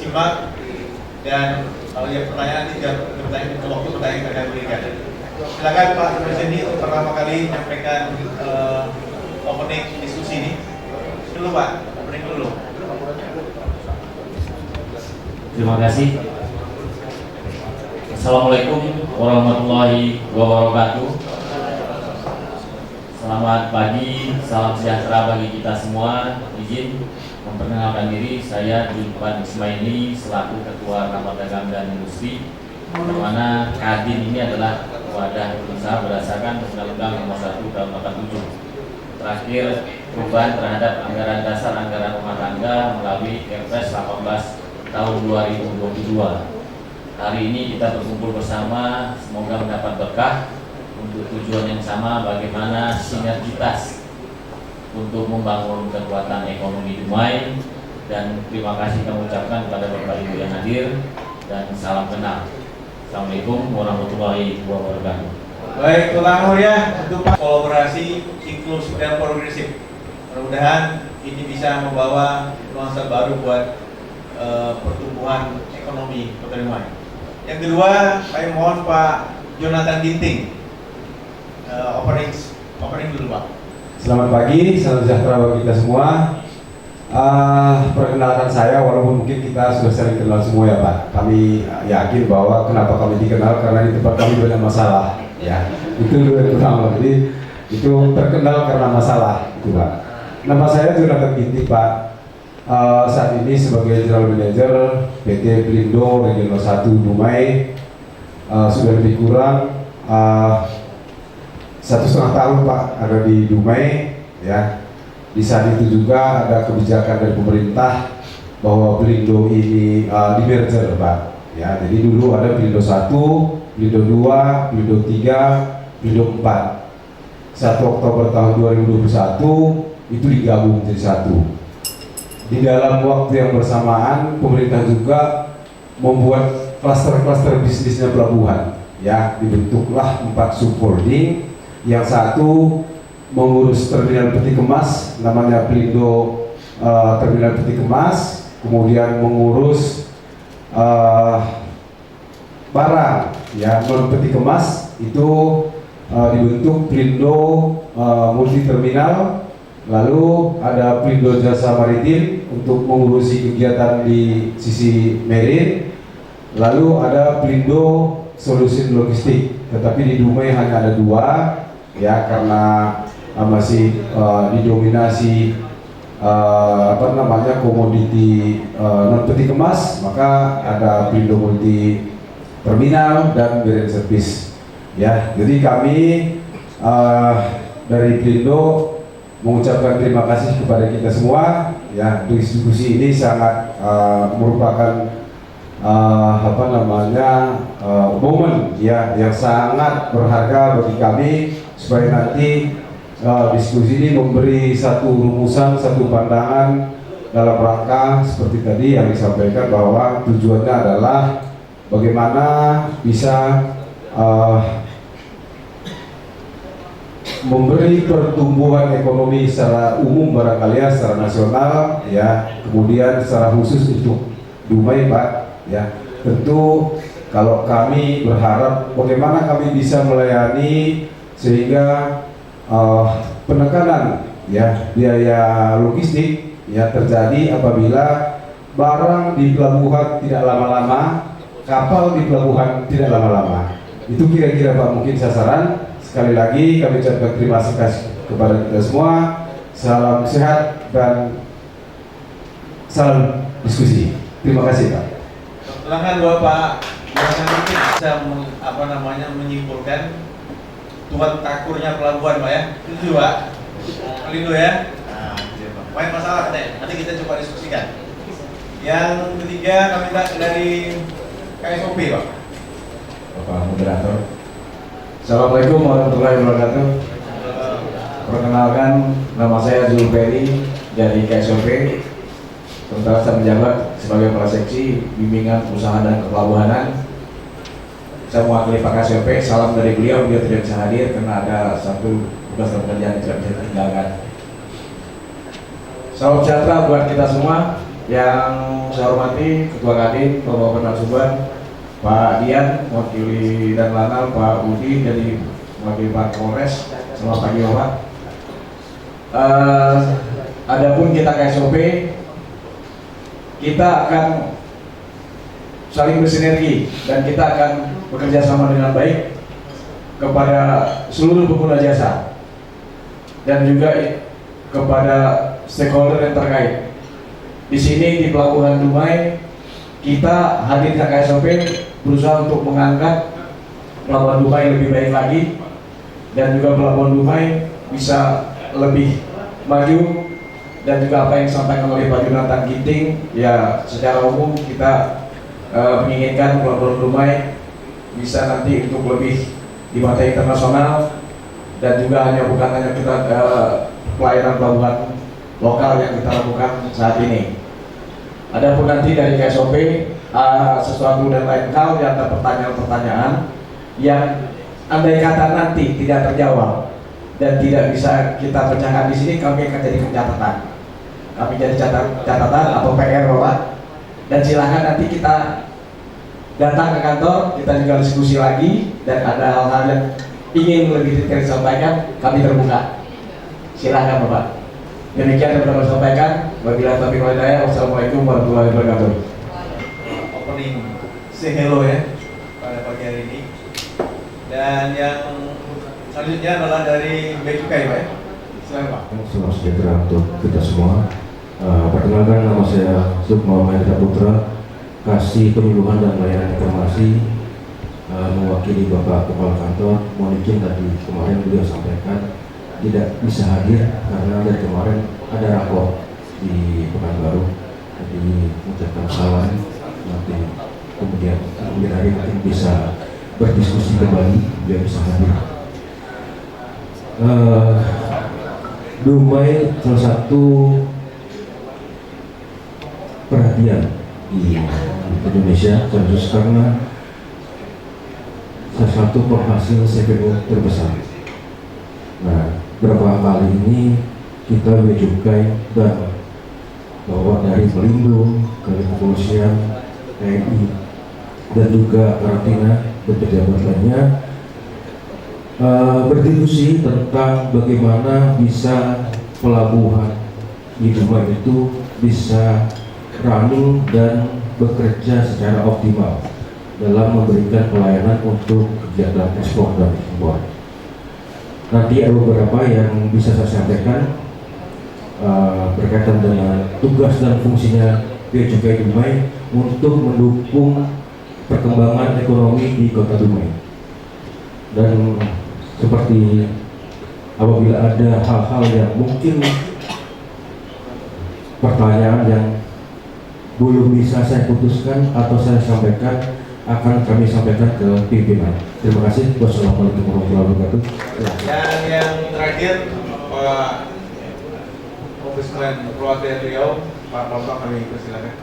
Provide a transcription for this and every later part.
simak dan kalau yang pertanyaan tidak bertanya ke waktu pertanyaan yang akan berikan. Silakan Pak Presiden untuk pertama kali menyampaikan opening diskusi ini. Dulu Pak, opening dulu. Terima kasih. Assalamualaikum warahmatullahi wabarakatuh. Selamat pagi, salam sejahtera bagi kita semua. Izin memperkenalkan diri, saya Julpan Ismaili selaku Ketua Kamar Dagang dan Industri, di mana Kadin ini adalah wadah usaha berdasarkan Undang-Undang Nomor 1 Tahun 87. Terakhir perubahan terhadap anggaran dasar anggaran rumah tangga melalui Kepres 18 tahun 2022. Hari ini kita berkumpul bersama, semoga mendapat berkah untuk tujuan yang sama, bagaimana sinergitas untuk membangun kekuatan ekonomi Dumai. Dan terima kasih kami ucapkan kepada Bapak Ibu yang hadir dan salam kenal. Assalamualaikum warahmatullahi wabarakatuh. Baik, ulang ya untuk kolaborasi inklusif dan progresif. Mudah-mudahan ini bisa membawa nuansa baru buat pertumbuhan ekonomi Kota Dumai. Yang kedua, saya mohon Pak Jonathan Ginting opening dulu Pak. Selamat pagi, salam sejahtera bagi kita semua. Perkenalkan saya, walaupun mungkin kita sudah sering kenal semua ya Pak. Kami yakin bahwa kenapa kami dikenal, karena di tempat kami banyak masalah. Ya, itu dulu yang pertama. Jadi itu terkenal karena masalah, itu Pak. Nama saya Jonathan Ginting Pak. Saat ini sebagai General Manager PT Pelindo Regional 1 Dumai. Sudah lebih kurang 1,5 tahun Pak ada di Dumai, ya. Di saat itu juga ada kebijakan dari pemerintah bahwa Pelindo ini di merger Pak, ya. Jadi dulu ada Pelindo 1, Pelindo 2, Pelindo 3, Pelindo 4. 1 Oktober tahun 2021 itu digabung menjadi satu. Di dalam waktu yang bersamaan pemerintah juga membuat klaster-klaster bisnisnya pelabuhan, ya. Dibentuklah 4 subholding. Yang satu mengurus terminal peti kemas, namanya Pelindo Terminal Peti Kemas, kemudian mengurus barang, ya, non peti kemas itu dibentuk Pelindo Multi Terminal. Lalu ada Pelindo Jasa Maritim untuk mengurusi kegiatan di sisi marine. Lalu ada Pelindo Solution Logistik, tetapi di Dumai hanya ada 2. Ya, karena masih didominasi komoditi non peti kemas, maka ada Pelindo Multi Terminal dan Marine Service. Ya, jadi kami dari Pelindo mengucapkan terima kasih kepada kita semua. Ya, diskusi ini sangat merupakan momen, ya, yang sangat berharga bagi kami, supaya nanti diskusi ini memberi satu rumusan, satu pandangan dalam rangka seperti tadi yang disampaikan, bahwa tujuannya adalah bagaimana bisa memberi pertumbuhan ekonomi secara umum barangkali, ya, secara nasional, ya, kemudian secara khusus untuk Dumai Pak, ya. Tentu kalau kami berharap bagaimana kami bisa melayani sehingga penekanan, ya, biaya logistik, ya, terjadi apabila barang di pelabuhan tidak lama-lama, kapal di pelabuhan tidak lama-lama. Itu kira-kira Pak mungkin sasaran. Sekali lagi kami ucapkan terima kasih kepada kita semua. Salam sehat dan salam diskusi. Terima kasih Pak. Silakan Bapak bisa menyimpulkan tuan takurnya pelabuhan Pak, ya. Itu Pak. Pelindo, ya. Nah, itu Pak. Banyak masalah katanya. Nanti kita coba diskusikan. Yang ketiga kami minta dari KSOP Pak. Bapak Moderator. Assalamualaikum warahmatullahi wabarakatuh. Perkenalkan, nama saya Zul Peri dari KSOP. Sementara saya menjabat sebagai Kepala Seksi Bimbingan Usaha dan Kepelabuhanan. Saya mewakili Pak KSOP. Salam dari beliau tidak bisa hadir karena ada satu tugas pekerjaan yang tidak bisa ditinggalkan. Salam sejahtera buat kita semua. Yang saya hormati Ketua Kadin, Bapak Penarsuban, Pak Dian, mewakili dan Lanal, Pak Budi dari mewakili Pak Polres. Selamat pagi Bapak. Adapun kita KSOP, kita akan saling bersinergi dan kita akan bekerja sama dengan baik kepada seluruh pengguna jasa dan juga kepada stakeholder yang terkait. Di sini di Pelabuhan Dumai, kita hadirkan KSOP berusaha untuk mengangkat Pelabuhan Dumai lebih baik lagi dan juga Pelabuhan Dumai bisa lebih maju. Dan juga apa yang disampaikan oleh Pak Jonathan Ginting, ya secara umum kita menginginkan Pelabuhan Dumai bisa nanti untuk lebih di mata internasional dan juga bukan hanya kita pelayanan pelabuhan lokal yang kita lakukan saat ini. Adapun nanti dari KSOP sesuatu dan lain hal yang ada pertanyaan-pertanyaan yang andai kata nanti tidak terjawab dan tidak bisa kita pecahkan di sini, kami akan jadikan catatan. Kami jadi catatan atau PR Bapak, dan silahkan nanti kita datang ke kantor, kita juga diskusi lagi, dan ada hal-hal yang ingin lebih detail disampaikan, kami terbuka. Silahkan Bapak. Demikian yang dapat kami sampaikan. Wabillahi taufiq wal hidayah. Wassalamualaikum warahmatullahi wabarakatuh. Opening say hello ya pada pagi hari ini. Dan yang selanjutnya adalah dari Bea Cukai Pak ya. Silakan Pak. Selamat sejahtera untuk kita semua. Perkenalkan, nama saya Sukma Mahendra Putra, Kasih Penyuluhan dan Layanan Informasi, mewakili Bapak Kepala Kantor. Mohon izin tadi kemarin beliau sampaikan tidak bisa hadir karena dari kemarin ada rapor di Pekanbaru, jadi mengucapkan salam, nanti kemudian hari mungkin bisa berdiskusi kembali, dia bisa hadir. Dumai salah satu perhatian di Indonesia, khusus karena salah satu penghasil CPO terbesar. Nah, beberapa kali ini kita Bea Cukai dan bahwa dari Pelindung, dari Kepolisian, TNI, dan juga karantina dan pejabat lainnya berdiskusi tentang bagaimana bisa pelabuhan di Dumai itu bisa running dan bekerja secara optimal dalam memberikan pelayanan untuk kegiatan ekspor dan impor. Nanti ada beberapa yang bisa saya sampaikan berkaitan dengan tugas dan fungsinya Bea Cukai Dumai untuk mendukung perkembangan ekonomi di Kota Dumai. Dan seperti apabila ada hal-hal yang mungkin pertanyaan yang belum bisa saya putuskan atau saya sampaikan, akan kami sampaikan ke pimpinan. Terima kasih. Wassalamualaikum warahmatullahi wabarakatuh. Dan yang terakhir Pak Ombudsman Perwakilan Riau, Pak Bambang, kami persilakan.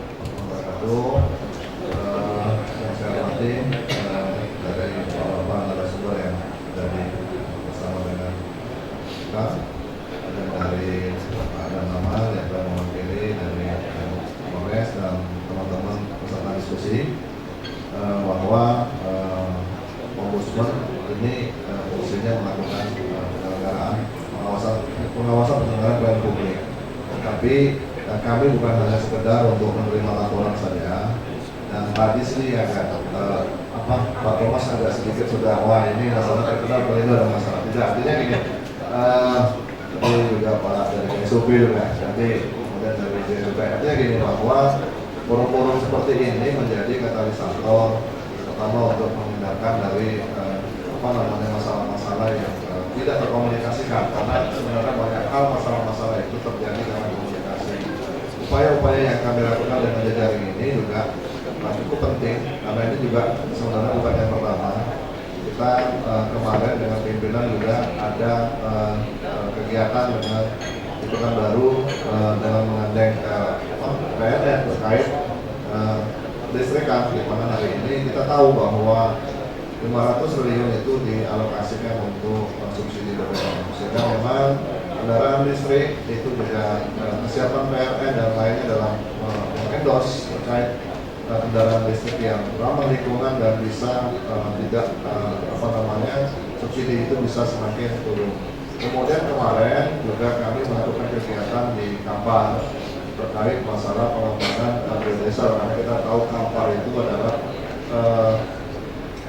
Yang saya hormati dari beberapa narasumber yang dari bersama dengan kita, dan dari ada nama yang telah mewakili dari Polres dan teman-teman peserta diskusi, bahwa Ombudsman ini fungsinya melakukan penyelenggaraan pengawasan penyelenggaraan pelayanan publik. Tapi kami bukan hanya sekedar untuk menerima laporan saja. Dan tadi sih agak Pak Thomas agak sedikit sudah, wah ini masalah terkenal Pelindung ada masalah. Tidak, artinya gini, ini juga Pak dari SOP juga, nanti kemudian dari JSP, artinya gini bahwa forum-forum seperti ini menjadi katalisator pertama untuk menghindarkan dari masalah-masalah yang tidak terkomunikasikan, karena sebenarnya banyak hal masalah-masalah itu terjadi karena komunikasi. Upaya-upaya yang kami lakukan dengan jejaring ini juga cukup penting, karena ini juga sebenarnya bukan yang pertama. Kita kemarin dengan pimpinan juga ada kegiatan dengan di Pekanbaru dalam mengandeng PLN terkait listrikan, di mana hari ini kita tahu bahwa 500 triliun itu dialokasikan untuk subsidi BBM, sehingga memang kendaraan listrik itu juga kesiapan PLN dan lainnya dalam endorse terkait kendaraan listrik yang ramah lingkungan dan bisa tidak subsidi itu bisa semakin turun. Kemudian kemarin juga kami melakukan kegiatan di Kampar terkait masalah pengembangan biodesel, karena kita tahu Kampar itu adalah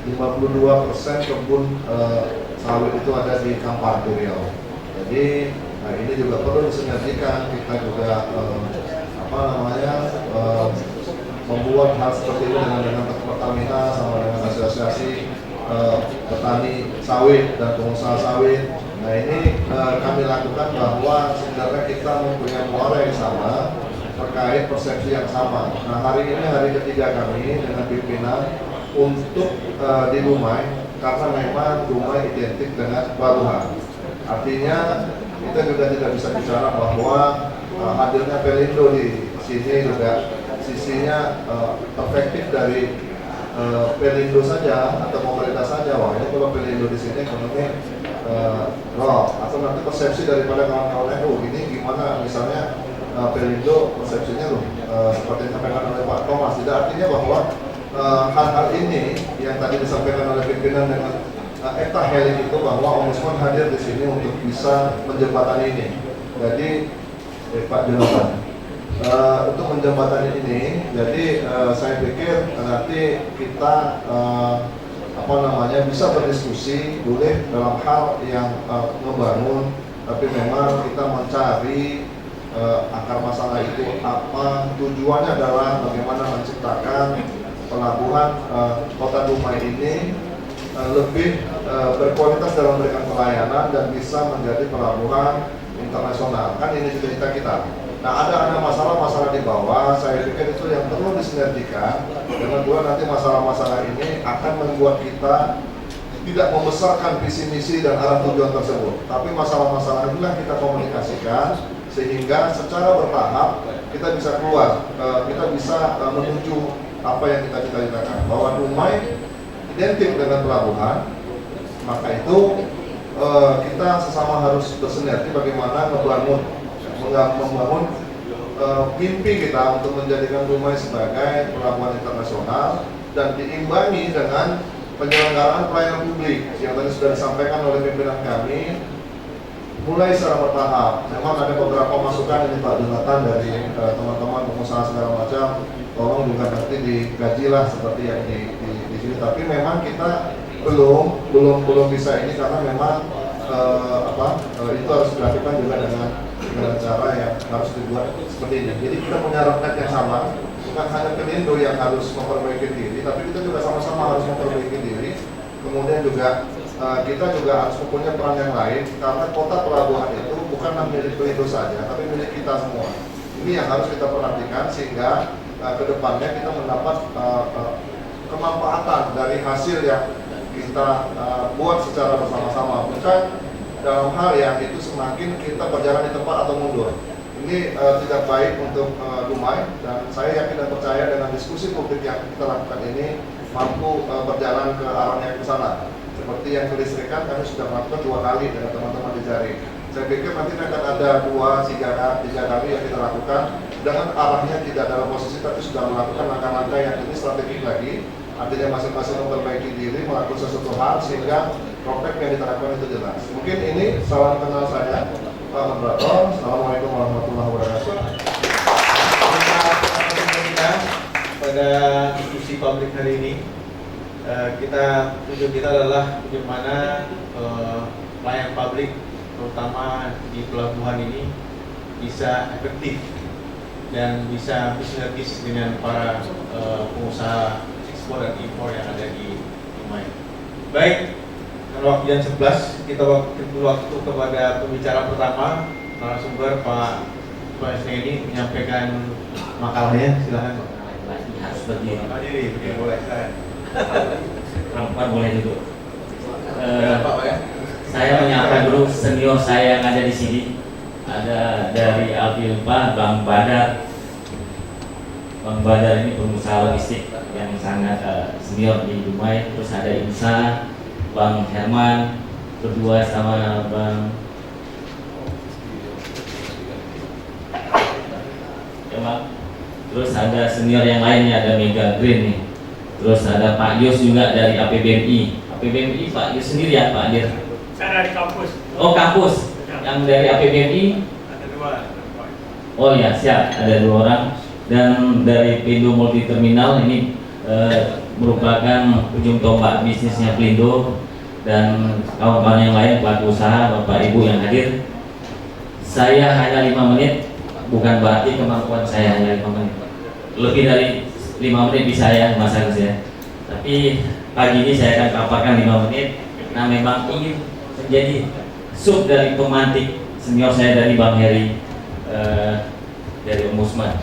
52% kebun sawit itu ada di Kampar Riau. Jadi ini juga perlu disinergikan, kita juga membuat hal seperti ini dengan Pertamina sama dengan asosiasi petani sawit dan pengusaha sawit. Nah ini kami lakukan bahwa sebenarnya kita mempunyai muara yang sama terkait persepsi yang sama. Nah hari ini hari ketiga kami dengan pimpinan untuk di Dumai, karena memang Dumai identik dengan pelabuhan. Artinya kita juga tidak bisa bicara bahwa hadirnya Pelindo di sini juga sisinya efektif dari Pelindo saja atau pemerintah saja. Wah ini kalau Pelindo di sini ekonomi atau nanti persepsi daripada kawan-kawan ini gimana, misalnya Pelindo persepsinya seperti yang disampaikan oleh Pak Thomas, tidak, artinya bahwa hal-hal ini yang tadi disampaikan oleh pimpinan dengan Eta Heli itu, bahwa Ombudsman hadir di sini untuk bisa menjembatani ini. Jadi Pak Jonathan, untuk menjembatani ini, jadi saya pikir nanti kita bisa berdiskusi boleh dalam hal yang membangun, tapi memang kita mencari akar masalah itu apa. Tujuannya adalah bagaimana menciptakan pelabuhan Kota Dumai ini lebih berkualitas dalam memberikan pelayanan dan bisa menjadi pelabuhan internasional. Kan ini cita-cita kita. Nah ada masalah-masalah di bawah, saya pikir itu yang perlu disinergikan. Dengan dua nanti masalah-masalah ini akan membuat kita tidak membesarkan visi misi dan arah tujuan tersebut. Tapi masalah-masalah inilah kita komunikasikan sehingga secara bertahap kita bisa keluar, kita bisa menuju apa yang kita cita-citakan. Bahwa Dumai identik dengan pelabuhan, maka itu kita sesama harus bersinergi bagaimana membangun mimpi kita untuk menjadikan Dumai sebagai pelabuhan internasional dan diimbangi dengan penyelenggaraan pelayanan publik yang tadi sudah disampaikan oleh pimpinan kami mulai secara bertahap. Memang ada beberapa masukan ini Pak Jonathan dari teman-teman pengusaha segala macam, tolong juga nanti digajilah seperti yang di sini. Tapi memang kita belum bisa ini karena memang itu harus dilakukan juga dengan cara yang harus dibuat seperti ini. Jadi kita punya roadmap yang sama, bukan hanya Pelindo yang harus memperbaiki diri, tapi kita juga sama-sama harus memperbaiki diri. Kemudian juga kita juga harus mempunyai peran yang lain, karena kota pelabuhan itu bukanlah milik Pelindo saja, tapi milik kita semua. Ini yang harus kita perhatikan sehingga kedepannya kita mendapat kemanfaatan dari hasil yang kita buat secara bersama-sama, bukan dalam hal yang itu semakin kita berjalan di tempat atau mundur. Ini tidak baik untuk Dumai, dan saya yakin dan percaya dengan diskusi publik yang kita lakukan ini mampu berjalan ke arahnya ke sana. Seperti yang kelistrikan kami sudah melakukan 2 kali dengan teman-teman di Jari. Saya pikir nanti akan ada 2-3 kali yang kita lakukan dengan arahnya tidak dalam posisi, tapi sudah melakukan langkah-langkah yang ini strategik lagi. Artinya masing-masing memperbaiki diri, melakukan sesuatu hal sehingga roadmap yang diterapkan itu jelas. Mungkin ini salam kenal saya, Pak Moderator. Assalamualaikum warahmatullahi wabarakatuh. Pada diskusi publik hari ini, tujuan kita adalah bagaimana pelayanan publik terutama di pelabuhan ini bisa efektif dan bisa bersinergis dengan para pengusaha ekspor dan impor yang ada di Dumai. Baik, dengan waktu jam 11 kita waktu kepada pembicara pertama, narasumber Pak ini menyampaikan makalahnya. Silakan Pak. Harus berdiri. Boleh. Perempuan boleh duduk. Pak ya. Saya menyapa dulu senior saya yang ada di sini. Ada dari Alfilpa, Bang Badar. Bang Badar ini pengusaha logistik yang sangat senior di Dumai. Terus ada Insa, Bang Herman, berdua sama Bang Terus ada senior yang lainnya, ada Mega Green nih. Terus ada Pak Yus juga dari APBMI. APBMI Pak Yus sendiri ya Pak Dir? Saya dari kampus. Oh kampus. Yang dari APBMI? Ada dua. Oh ya siap, ada 2 orang. Dan dari Pelindo Multi Terminal ini merupakan ujung tombak bisnisnya Pelindo dan kawan-kawan yang lain, pelaku usaha, Bapak Ibu yang hadir. Saya hanya 5 menit, bukan berarti kemampuan saya hanya 5 menit. Lebih dari 5 menit bisa ya Mas Agus ya. Tapi pagi ini saya akan paparkan 5 menit. Nah memang ingin menjadi sub dari pemantik senior saya dari Bang Heri dari Ombudsman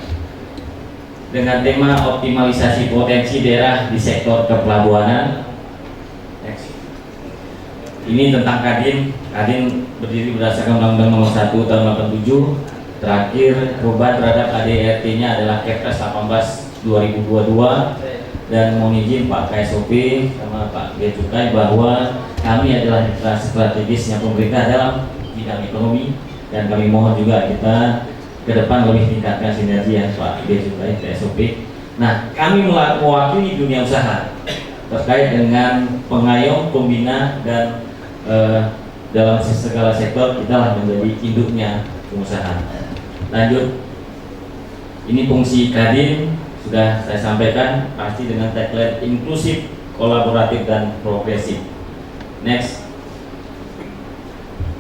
dengan tema optimalisasi potensi daerah di sektor kepelabuhanan. Next. Ini tentang Kadin. Kadin berdiri berdasarkan Undang-Undang Nomor 1 Tahun 87. Terakhir perubahan terhadap ADRT-nya adalah Kepres 18 2022 dan mohon izin Pak KSOP sama Pak Bea Cukai bahwa kami adalah mitra strategisnya pemerintah dalam bidang ekonomi dan kami mohon juga kita ke depan lebih tingkatkan sinergi ya Pak Bea Cukai KSOP. Nah, kami mewakili dunia usaha terkait dengan pengayom, pembina dan dalam segala sektor kita lah menjadi induknya pengusaha. Lanjut, ini fungsi Kadin sudah saya sampaikan, pasti dengan tagline inklusif, kolaboratif dan progresif. Next,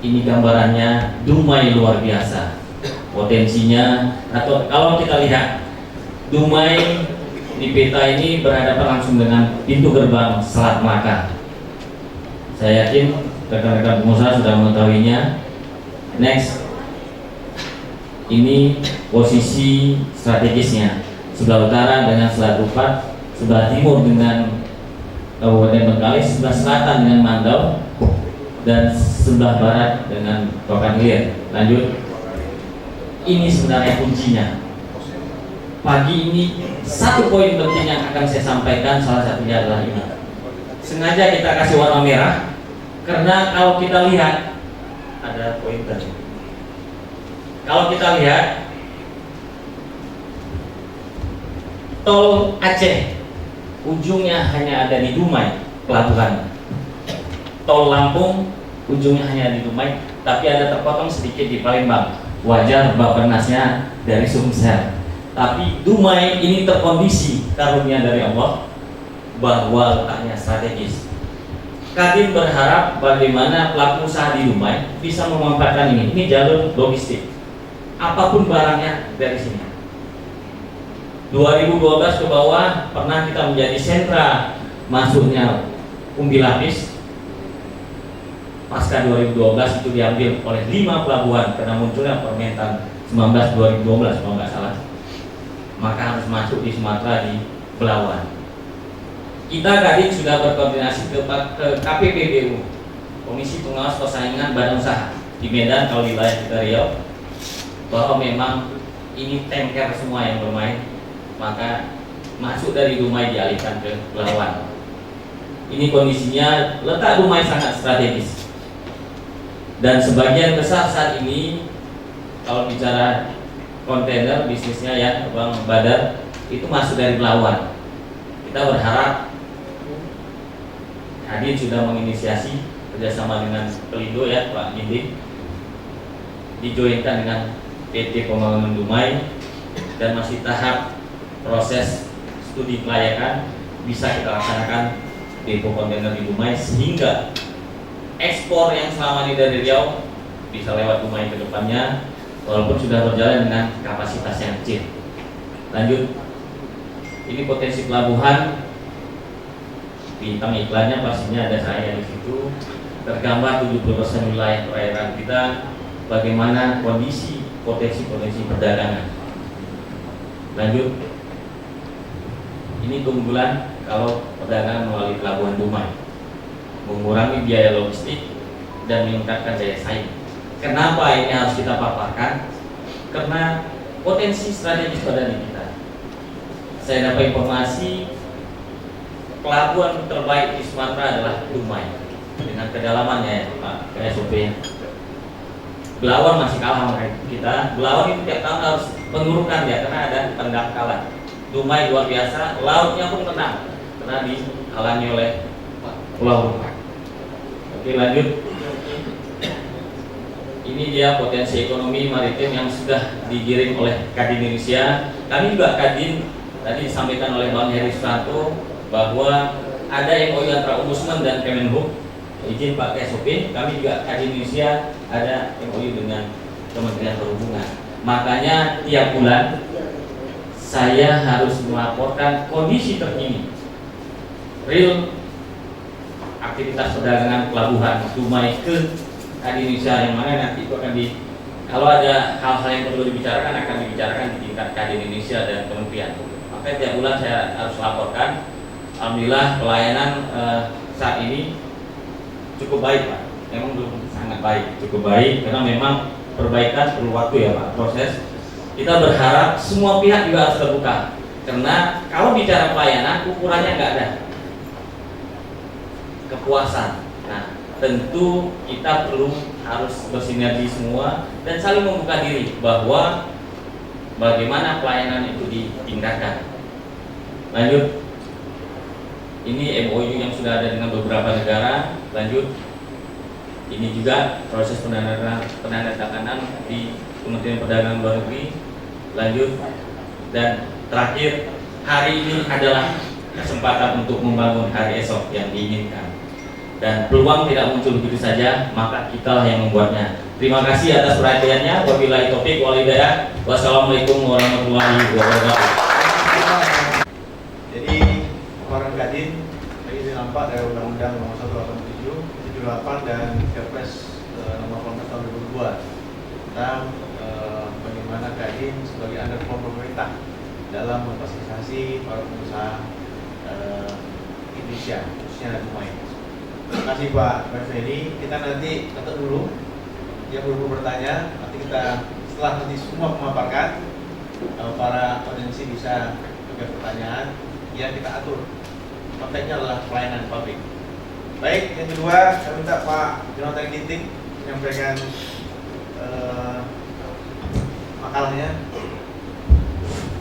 ini gambarannya Dumai luar biasa potensinya. Atau kalau kita lihat Dumai di peta ini berhadapan langsung dengan pintu gerbang Selat Melaka. Saya yakin rekan-rekan pengusaha sudah mengetahuinya. Next, ini posisi strategisnya sebelah utara dengan Selat Rupat, sebelah timur dengan Kabupaten Bengkalis, sebelah selatan dengan Mandau, dan sebelah barat dengan Rokan Hilir. Lanjut, ini sebenarnya kuncinya. Pagi ini satu poin penting yang akan saya sampaikan, salah satunya adalah ini. Sengaja kita kasih warna merah karena kalau kita lihat ada pointer. Kalau kita lihat tol Aceh ujungnya hanya ada di Dumai pelabuhan. Tol Lampung ujungnya hanya di Dumai, tapi ada terpotong sedikit di Palembang. Wajar Bapernasnya dari Sumsel. Tapi Dumai ini terkondisi karunia dari Allah bahwa letaknya strategis. Kadin berharap bagaimana pelaku usaha di Dumai bisa memanfaatkan ini. Ini jalur logistik. Apapun barangnya dari sini. 2012 ke bawah pernah kita menjadi sentra masuknya umbi lapis. Pasca 2012 itu diambil oleh 5 pelabuhan karena munculnya permentan 19 2012 kalau nggak salah. Maka harus masuk di Sumatera di Belawan. Kita tadi sudah berkoordinasi ke KPPBU, Komisi Pengawas Persaingan Badan Usaha di Medan kalau di wilayah kita Riau, bahwa memang ini tanker semua yang bermain, maka masuk dari Dumai dialihkan ke Belawan. Ini kondisinya letak Dumai sangat strategis. Dan sebagian besar saat ini kalau bicara kontainer bisnisnya ya Bang Badar itu masuk dari Belawan. Kita berharap Kadin sudah menginisiasi kerjasama dengan Pelindo ya Pak Ginting, dijoinkan dengan PT Pembangunan Dumai dan masih tahap proses studi kelayakan bisa kita laksanakan depo kontainer di Dumai sehingga ekspor yang selama ini dari Riau bisa lewat Dumai ke depannya walaupun sudah berjalan dengan kapasitas yang kecil. Lanjut, ini potensi pelabuhan, bintang iklannya pastinya ada saya di situ. Tergambar 70% wilayah perairan kita, bagaimana kondisi potensi perdagangan. Lanjut, ini keunggulan kalau perdagangan melalui pelabuhan Dumai, mengurangi biaya logistik dan meningkatkan daya saing. Kenapa ini harus kita paparkan? Karena potensi strategis pada diri kita. Saya dapat informasi pelabuhan terbaik di Sumatera adalah Dumai dengan kedalamannya ya Pak KSOP. Belawan masih kalah sama kita. Belawan itu tiap tahun harus pengurukan ya karena ada pendangkalan. Dumai luar biasa, lautnya pun tenang karena dihalangi oleh pulau rumah. Oke, lanjut. Ini dia potensi ekonomi maritim yang sudah digiring oleh Kadin Indonesia. Kami juga Kadin tadi disampaikan oleh Bang Heri Susanto bahwa ada MOU antara Ombudsman dan Kemenhub. Izin Pak SOP, kami juga Kadin Indonesia ada MOU dengan Kementerian Perhubungan. Makanya tiap bulan saya harus melaporkan kondisi terkini real aktivitas perdagangan pelabuhan Dumai ke Kadin Indonesia, yang mana nanti itu akan kalau ada hal-hal yang perlu dibicarakan akan dibicarakan di tingkat Kadin Indonesia dan Kementerian. Maka tiap bulan saya harus laporkan. Alhamdulillah pelayanan saat ini cukup baik Pak. Memang belum sangat baik, cukup baik karena memang perbaikan perlu waktu ya Pak, proses. Kita berharap semua pihak juga harus terbuka karena kalau bicara pelayanan ukurannya nggak ada kepuasan. Nah, tentu kita perlu harus bersinergi semua dan saling membuka diri bahwa bagaimana pelayanan itu ditingkatkan. Lanjut, ini MOU yang sudah ada dengan beberapa negara. Lanjut, ini juga proses penandatanganan di Kementerian Perdagangan Luar Negeri. Lanjut, dan terakhir, hari ini adalah kesempatan untuk membangun hari esok yang diinginkan. Dan peluang tidak muncul begitu saja, maka kitalah yang membuatnya. Terima kasih atas perhatiannya. Wabillahi taufiq wal hidayah. Wassalamualaikum warahmatullahi wabarakatuh. Jadi kemarin Kadin ini nampak dari Undang-Undang Nomor 187, 78 dan Kepres Nomor 18 Tahun 2002 tentang bagaimana Kadin sebagai underform pemerintah dalam memfasilitasi para pengusaha Indonesia, khususnya Dumai. Terima kasih Pak Effendi. Kita nanti catat dulu yang perlu bertanya. Nanti kita setelah nanti semua memaparkan, para audiensi bisa pakai pertanyaan yang kita atur. Konteksnya adalah pelayanan publik. Baik, yang kedua saya minta Pak Jonathan Ginting menyampaikan makalahnya.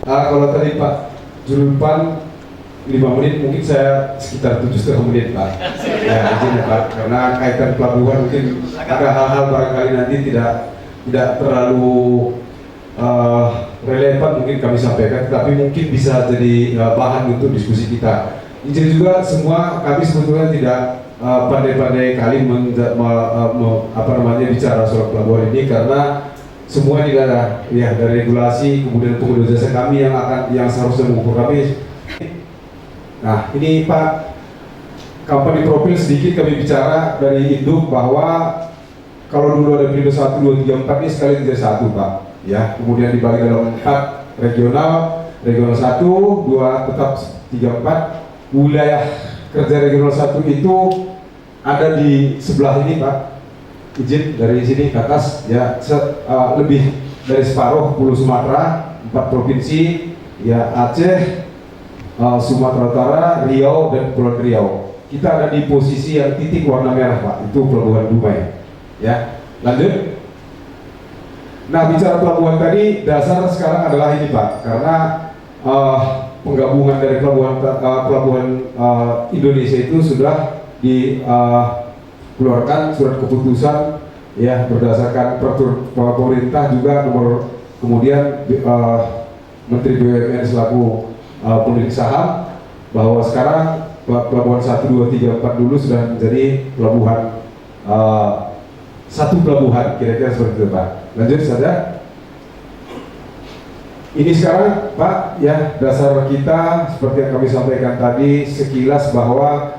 Kalau tadi Pak Julpan 5 menit, mungkin saya sekitar 7,5 menit Pak. Ya, izin ya Pak, karena kaitan pelabuhan mungkin ada hal-hal barangkali nanti tidak terlalu relevan mungkin kami sampaikan, tapi mungkin bisa jadi bahan untuk diskusi kita. Izin juga semua, kami sebetulnya tidak pandai-pandai kali bicara soal pelabuhan ini karena semua ini ada ya dari regulasi kemudian pengguna jasa kami yang seharusnya mengukur kami. Nah ini Pak, company profil sedikit kami bicara dari Induk bahwa kalau dulu ada Pelindo 1, 2, 3, 4 ini sekali jadi satu Pak ya, kemudian dibagi dalam 4 regional 1, 2, tetap 3, 4. Wilayah kerja regional 1 itu ada di sebelah ini Pak, izin dari sini ke atas ya, lebih dari separuh Pulau Sumatera, 4 provinsi ya, Aceh, Sumatera Utara, Riau dan Kepulauan Riau. Kita ada di posisi yang titik warna merah Pak, itu pelabuhan Dumai ya. Lanjut. Nah bicara pelabuhan tadi, dasar sekarang adalah ini Pak, karena penggabungan dari pelabuhan Indonesia itu sudah dikeluarkan surat keputusan ya berdasarkan peraturan pemerintah juga kemudian Menteri BUMN selaku pemilik saham bahwa sekarang pelabuhan 1, 2, 3, 4 dulu sudah menjadi pelabuhan satu pelabuhan, kira-kira seperti itu Pak. Lanjut saja. Ini sekarang Pak ya, dasar kita seperti yang kami sampaikan tadi sekilas bahwa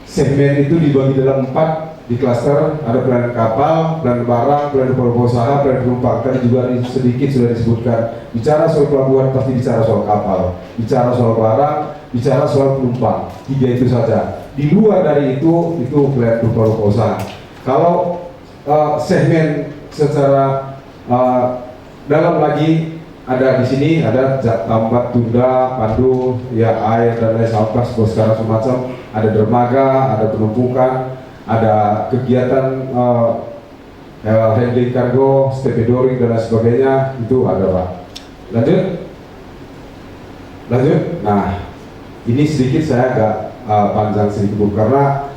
segmen itu dibagi dalam 4 di klaster, ada pelayanan kapal, pelayanan barang, pelayanan usaha, pelayanan penumpang. Tadi juga sedikit sudah disebutkan. Bicara soal pelabuhan pasti bicara soal kapal, bicara soal barang, bicara soal penumpang. 3 itu saja. Di luar dari itu pelayanan usaha. Kalau segmen secara dalam lagi ada di sini ada tambat, tunda, pandu, ya air dan lain sampah segala semacam. Ada dermaga, ada penumpukan, ada kegiatan handling kargo, stevedoring dan lain sebagainya itu ada Pak. Lanjut. Nah, ini sedikit saya agak panjang sedikit Bu, karena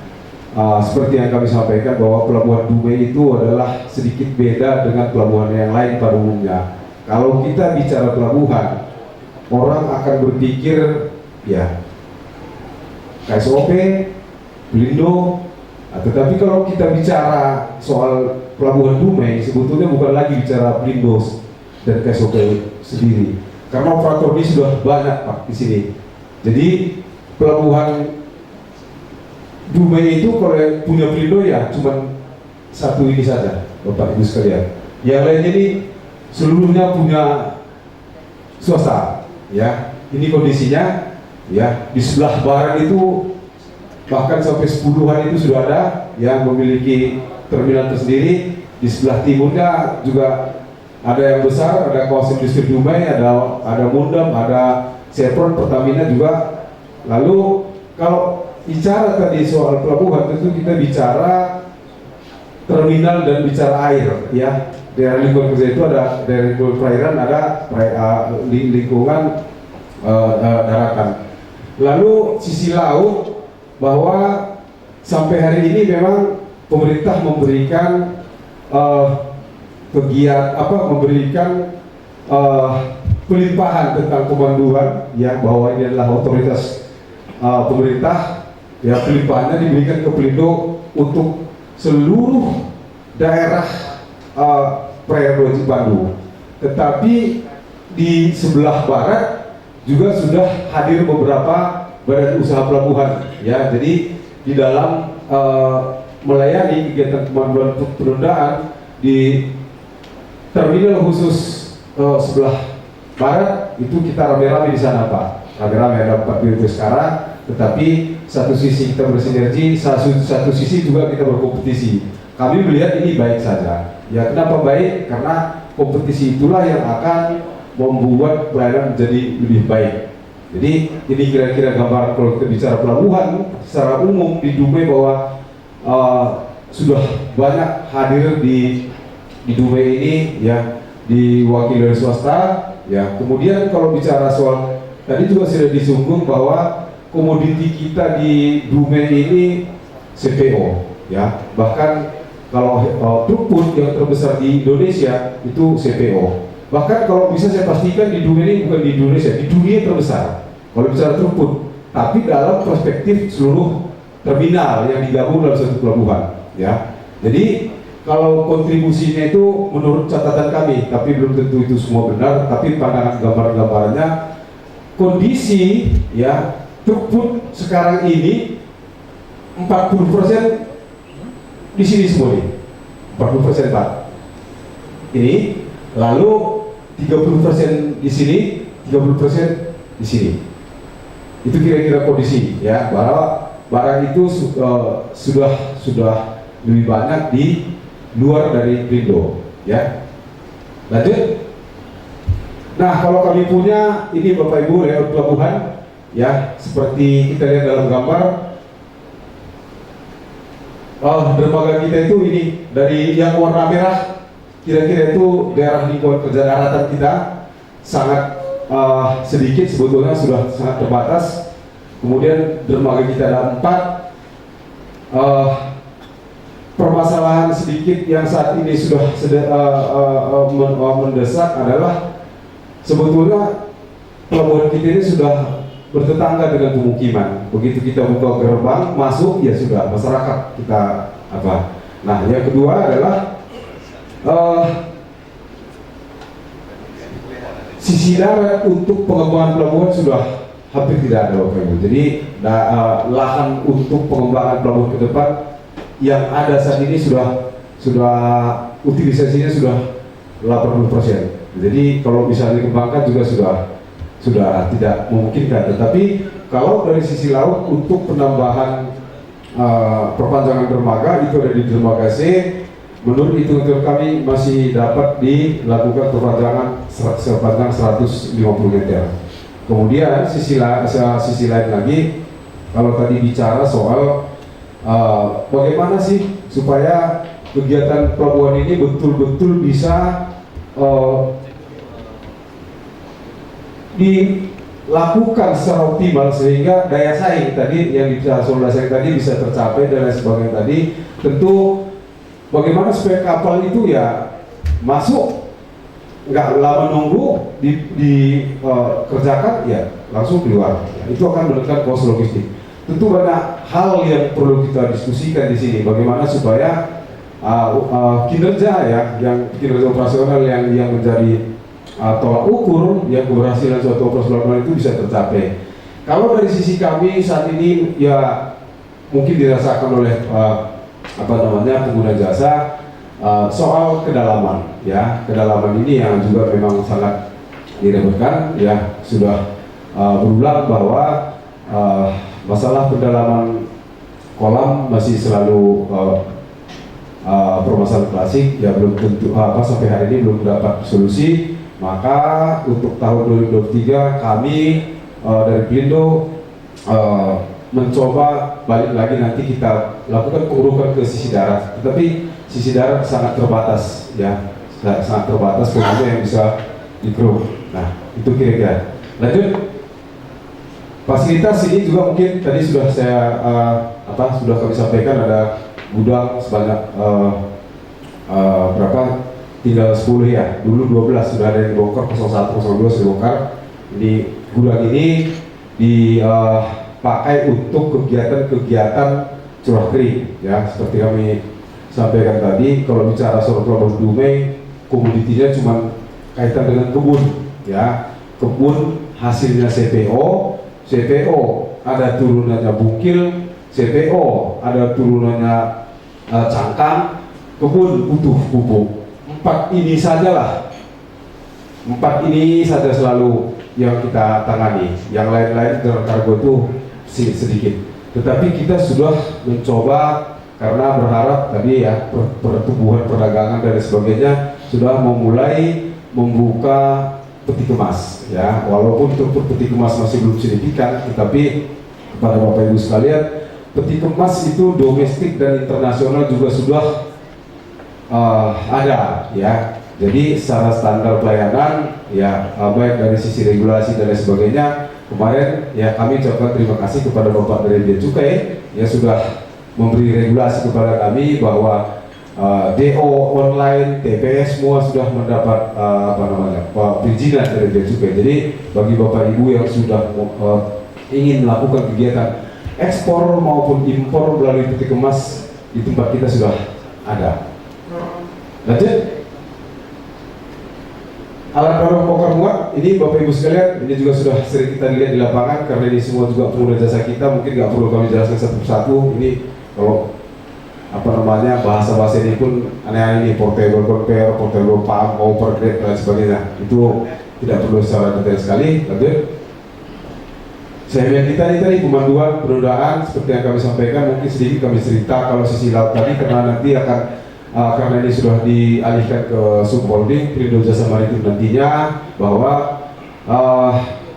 seperti yang kami sampaikan bahwa Pelabuhan Dumai itu adalah sedikit beda dengan pelabuhan yang lain pada umumnya. Kalau kita bicara pelabuhan, orang akan berpikir ya KSOP, Pelindo, tetapi kalau kita bicara soal Pelabuhan Dumai, sebetulnya bukan lagi bicara Pelindo dan KSOP sendiri, karena operator ini sudah banyak Pak di sini. Jadi Pelabuhan Dumai itu kalau yang punya Pelindo ya cuma satu ini saja, Bapak Ibu sekalian. Yang lainnya ini seluruhnya punya swasta, ya. Ini kondisinya, ya. Di sebelah barat itu bahkan sampai 10-an itu sudah ada yang memiliki terminal tersendiri. Di sebelah timurnya juga ada yang besar, ada kawasan industri Dumai, ada Mundam, ada Chevron, Pertamina juga. Lalu kalau bicara tadi soal pelabuhan, tentu kita bicara terminal dan bicara air, ya. Daerah lingkungan kerja itu ada daerah lingkungan perairan, ada lingkungan daratan. Lalu sisi laut, bahwa sampai hari ini memang pemerintah memberikan memberikan pelimpahan tentang pemanduan, ya, bahwa ini adalah otoritas pemerintah. Ya, pelimpahannya diberikan ke Pelindo untuk seluruh daerah perairan wajib Bandung. Tetapi di sebelah barat juga sudah hadir beberapa badan usaha pelabuhan, ya. Jadi di dalam melayani kegiatan pemanduan penundaan di terminal khusus sebelah barat itu kita rame-rame di sana Pak. Rame-rame ada 4 unit sekarang. Tetapi satu sisi kita bersinergi, satu sisi juga kita berkompetisi. Kami melihat ini baik saja. Ya, kenapa baik? Karena kompetisi itulah yang akan membuat pelayanan menjadi lebih baik. Jadi ini kira-kira gambaran kalau kita bicara pelabuhan secara umum di Dumai, bahwa sudah banyak hadir di Dumai ini, ya, diwakili oleh swasta. Ya, kemudian kalau bicara soal tadi juga sudah disinggung bahwa komoditi kita di Dumai ini CPO, ya. Bahkan kalau throughput yang terbesar di Indonesia itu CPO. Bahkan kalau bisa saya pastikan di Dumai ini bukan di Indonesia, di dunia terbesar kalau bicara throughput. Tapi dalam perspektif seluruh terminal yang digabung dalam satu pelabuhan, ya. Jadi kalau kontribusinya itu menurut catatan kami, tapi belum tentu itu semua benar, tapi pandangan gambar-gambarannya kondisi, ya, throughput sekarang ini 40% di sini semua nih, 40% Pak. Ini, lalu 30% di sini, 30% di sini. Itu kira-kira kondisi, ya, bahwa barang itu sudah lebih banyak di luar dari Pelindo, ya. Lanjut. Nah, kalau kami punya ini Bapak Ibu layout pelabuhan, ya, seperti kita lihat dalam gambar, dermaga kita itu ini dari yang warna merah, kira-kira itu daerah lingkungan kerja daratan kita sangat sedikit, sebetulnya sudah sangat terbatas. Kemudian dermaga kita ada 4. Permasalahan sedikit yang saat ini sudah mendesak adalah sebetulnya pelabuhan kita ini sudah bertetangga dengan pemukiman. Begitu kita buka gerbang masuk, ya sudah masyarakat kita apa. Nah, yang kedua adalah sisi darat untuk pengembangan pelabuhan sudah hampir tidak ada Bapak Ibu. Jadi lahan untuk pengembangan pelabuhan ke depan yang ada saat ini sudah utilisasinya sudah 80%. Jadi kalau bisa dikembangkan juga sudah tidak memungkinkan. Tetapi kalau dari sisi laut untuk penambahan perpanjangan dermaga itu ada di dermaga C. Menurut hitungan kami masih dapat dilakukan perpanjangan sepanjang 150 meter. Kemudian sisi lain lagi, kalau tadi bicara soal bagaimana sih supaya kegiatan pelabuhan ini betul-betul bisa dilakukan secara optimal sehingga daya saing tadi yang dibicarakan Solasi tadi bisa tercapai dan lain sebagainya tadi. Tentu bagaimana supaya kapal itu ya masuk, nggak lama nunggu dikerjakan ya langsung keluar. Itu akan menekan kos logistik. Tentu banyak hal yang perlu kita diskusikan di sini. Bagaimana supaya kinerja ya, yang kinerja operasional yang menjadi tolak ukur yang keberhasilan suatu operasi pelabuhan itu bisa tercapai. Kalau dari sisi kami saat ini ya mungkin dirasakan oleh pengguna jasa soal kedalaman ya, kedalaman ini yang juga memang sangat diribetkan ya, sudah berulang bahwa masalah kedalaman kolam masih selalu permasalahan klasik ya, belum tentu sampai hari ini belum dapat solusi. Maka untuk tahun 2023 kami dari Pelindo mencoba balik lagi, nanti kita lakukan pengurukan ke sisi darat, tetapi sisi darat sangat terbatas ya, sangat terbatas pengguna yang bisa dikeruk. Nah itu kira-kira. Lanjut, fasilitas ini juga mungkin tadi sudah saya sudah kami sampaikan, ada gudang sebanyak berapa? Tinggal 10 ya, dulu 12 sudah ada yang dibongkar, 01, 02 sudah dibongkar. Di gudang ini dipakai untuk kegiatan-kegiatan curah kering ya, seperti kami sampaikan tadi. Kalau bicara soal Pelabuhan Dumai, komoditinya cuma kaitan dengan kebun ya, kebun hasilnya CPO ada turunannya bungkil, CPO ada turunannya cangkang, kebun utuh pupuk. Empat ini saja selalu yang kita tangani. Yang lain-lain dengan kargo itu sedikit. Tetapi kita sudah mencoba karena berharap tadi ya pertumbuhan perdagangan dan sebagainya, sudah memulai membuka peti kemas ya. Walaupun untuk peti kemas masih belum signifikan, tetapi kepada Bapak Ibu sekalian, peti kemas itu domestik dan internasional juga sudah ada ya. Jadi secara standar pelayanan ya, baik dari sisi regulasi dan lain sebagainya, kemarin ya kami ucapkan terima kasih kepada Bapak dari Bea Cukai yang sudah memberi regulasi kepada kami bahwa DO online, TPS semua sudah mendapat perizinan dari Bea Cukai. Jadi bagi Bapak Ibu yang sudah ingin melakukan kegiatan ekspor maupun impor melalui peti kemas, di tempat kita sudah ada. Lanjut, alat dorong bongkar muat ini Bapak Ibu sekalian, ini juga sudah sering kita lihat di lapangan, karena ini semua juga pengguna jasa kita, mungkin nggak perlu kami jelaskan satu persatu. Ini kalau bahasa-bahasa ini pun aneh-aneh, ini portable conveyor, portable pump, overgrade dan sebagainya, itu tidak perlu secara detail sekali. Lanjut, saya lihat kita ini tadi pemanduan penundaan seperti yang kami sampaikan, mungkin sedikit kami cerita kalau sisi laut tadi, karena nanti akan karena ini sudah dialihkan ke subholding Pelindo Jasa Maritim nantinya, bahwa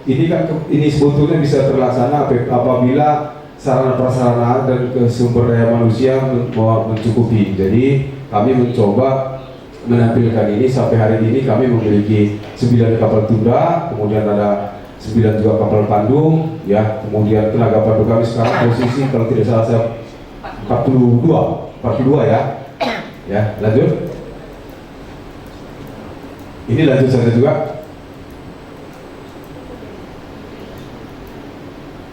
ini sebetulnya bisa terlaksana apabila sarana prasarana dan sumber daya manusia mencukupi. Jadi kami mencoba menampilkan ini. Sampai hari ini kami memiliki 9 kapal tunda, kemudian ada 9 juga kapal pandung ya, kemudian tenaga pandu kami sekarang posisi kalau tidak salah saya 42 ya. Ya, lanjut. Ini lanjut saja juga.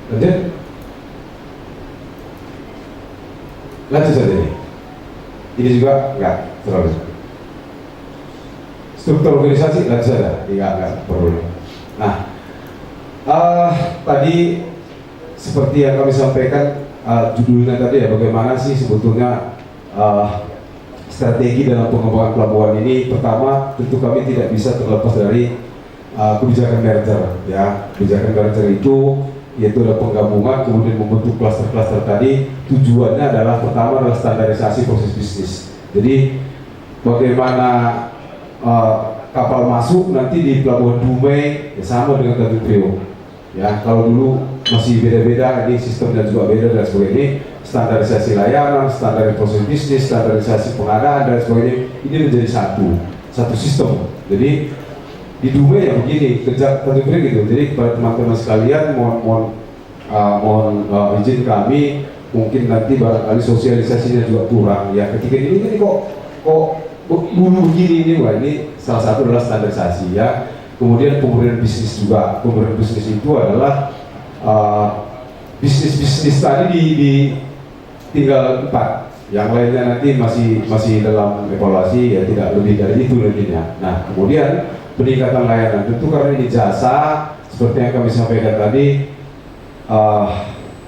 Lanjut. Lanjut saja ini. Ini juga enggak terlalu. Struktur organisasi lanjut saja, enggak perlu. Nah, tadi seperti yang kami sampaikan judulnya tadi ya, bagaimana sih sebetulnya strategi dalam pengembangan pelabuhan ini. Pertama, tentu kami tidak bisa terlepas dari kebijakan merger ya. Kebijakan merger itu yaitu ada penggabungan, kemudian membentuk klaster-klaster tadi. Tujuannya adalah pertama adalah standarisasi proses bisnis. Jadi bagaimana kapal masuk nanti di Pelabuhan Dumai ya sama dengan Tanjung Priok ya. Kalau dulu masih beda-beda, ini sistemnya juga beda dan sebagainya. standarisasi layanan, standar proses bisnis, standarisasi pengadaan dan sebagainya, ini menjadi satu sistem. Jadi di Dumai ya begini, kerja gitu. Jadi kepada teman-teman sekalian mohon izin kami, mungkin nanti barangkali sosialisasinya juga kurang ya. Ketika ini kok dulu begini ini, wah ini salah satu adalah standarisasi ya. Kemudian pemberian bisnis juga, pemberian bisnis itu adalah bisnis tadi di tinggal 4, yang lainnya nanti masih dalam evaluasi ya, tidak lebih dari itu nantinya. Nah kemudian peningkatan layanan tentu karena ini jasa seperti yang kami sampaikan tadi,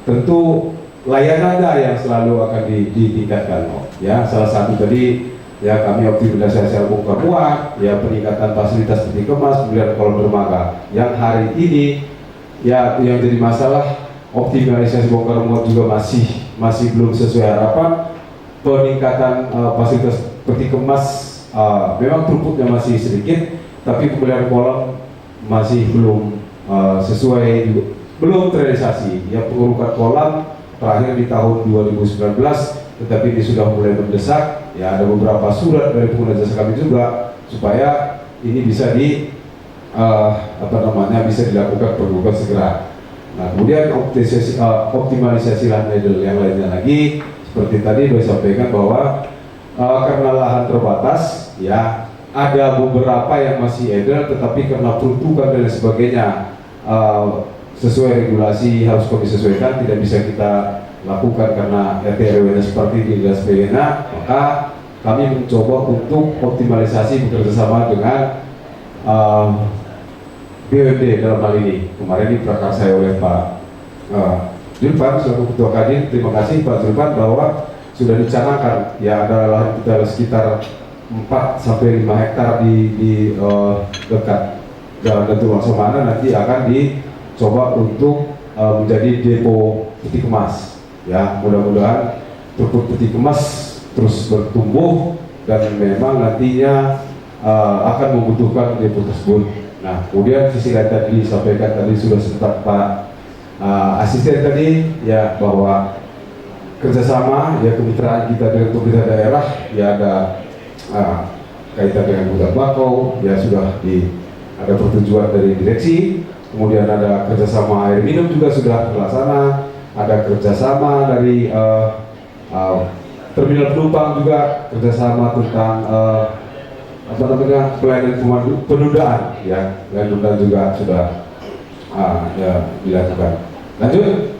tentu layanannya yang selalu akan ditingkatkan ya. Salah satu tadi ya kami optimalisasi bongkar muat, ya peningkatan fasilitas peti kemas, kemudian kolam dermaga. Yang hari ini ya yang jadi masalah, optimalisasi bongkar muat juga masih belum sesuai harapan. Peningkatan fasilitas peti kemas memang throughputnya masih sedikit, tapi pembelian kolam masih belum sesuai, belum terrealisasi. Ya pengurukan kolam terakhir di tahun 2019, tetapi ini sudah mulai mendesak. Ya ada beberapa surat dari pengguna jasa kami juga supaya ini bisa bisa dilakukan perburukan segera. Nah kemudian optimalisasi lahan idle yang lainnya lagi, seperti tadi sudah sampaikan bahwa karena lahan terbatas ya, ada beberapa yang masih idle, tetapi karena peruntukan dan sebagainya sesuai regulasi harus kami sesuaikan, tidak bisa kita lakukan karena RT/RW seperti di dan sebagainya. Maka kami mencoba untuk optimalisasi bekerjasama dengan BUMD dalam hal ini. Kemarin diprakarsai oleh Pak Julpan selaku Ketua Kadin. Terima kasih Pak Julpan bahwa sudah dicanangkan ya, ada lahan kita sekitar 4-5 hektar di dekat Jalan Datuk Laksamana, nanti akan dicoba untuk menjadi depo peti kemas. Ya mudah-mudahan throughput peti kemas terus bertumbuh dan memang nantinya akan membutuhkan depo tersebut. Nah kemudian sisi lain tadi disampaikan tadi sudah sempat Pak asisten tadi ya, bahwa kerjasama ya kemitraan kita dengan pemerintah daerah ya, ada kaitan dengan hutan bakau ya, sudah ada persetujuan dari direksi. Kemudian ada kerjasama air minum juga sudah terlaksana. Ada kerjasama dari terminal penumpang juga, kerjasama tentang pelayanan penundaan ya, pelayanan juga sudah ya, dilakukan. Lanjut.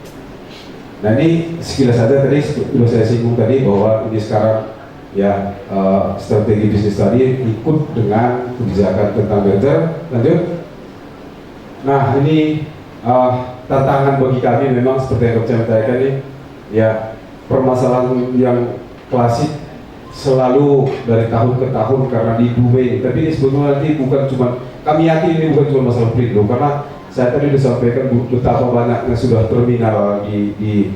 Nah ini sekilas saja tadi sudah saya singgung tadi bahwa ini sekarang ya strategi bisnis tadi ikut dengan kebijakan tentang merger. Lanjut. Nah ini tantangan bagi kami memang seperti yang saya sampaikan ini ya, permasalahan yang klasik selalu dari tahun ke tahun karena di Dumai. Tapi ini sebetulnya nanti bukan cuma, kami yakin ini bukan cuma masalah Perindo, karena saya tadi disampaikan betapa banyaknya sudah terminal di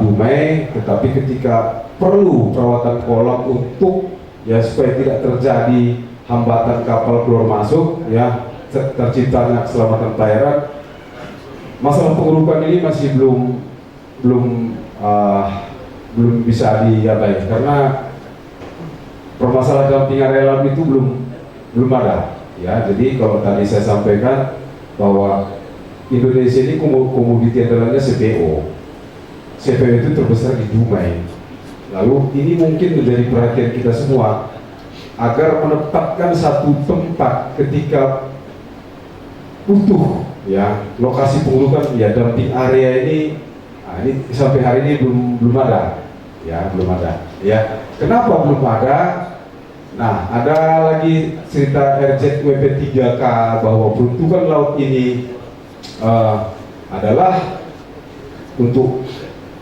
Dumai, tetapi ketika perlu perawatan kolam untuk ya supaya tidak terjadi hambatan kapal keluar masuk ya, terciptanya keselamatan pelayaran. Masalah pengurukan ini masih belum bisa diabai karena permasalahan damping area itu belum ada ya. Jadi kalau tadi saya sampaikan bahwa Indonesia ini komoditi andalannya CPO itu terbesar di Dumai. Lalu ini mungkin menjadi perhatian kita semua agar menetapkan satu tempat ketika butuh ya lokasi pengurukan ya, dumping area ini. Nah, ini sampai hari ini belum ada ya, ya. Kenapa belum ada? Nah ada lagi cerita RZWP 3K bahwa peruntukan laut ini adalah untuk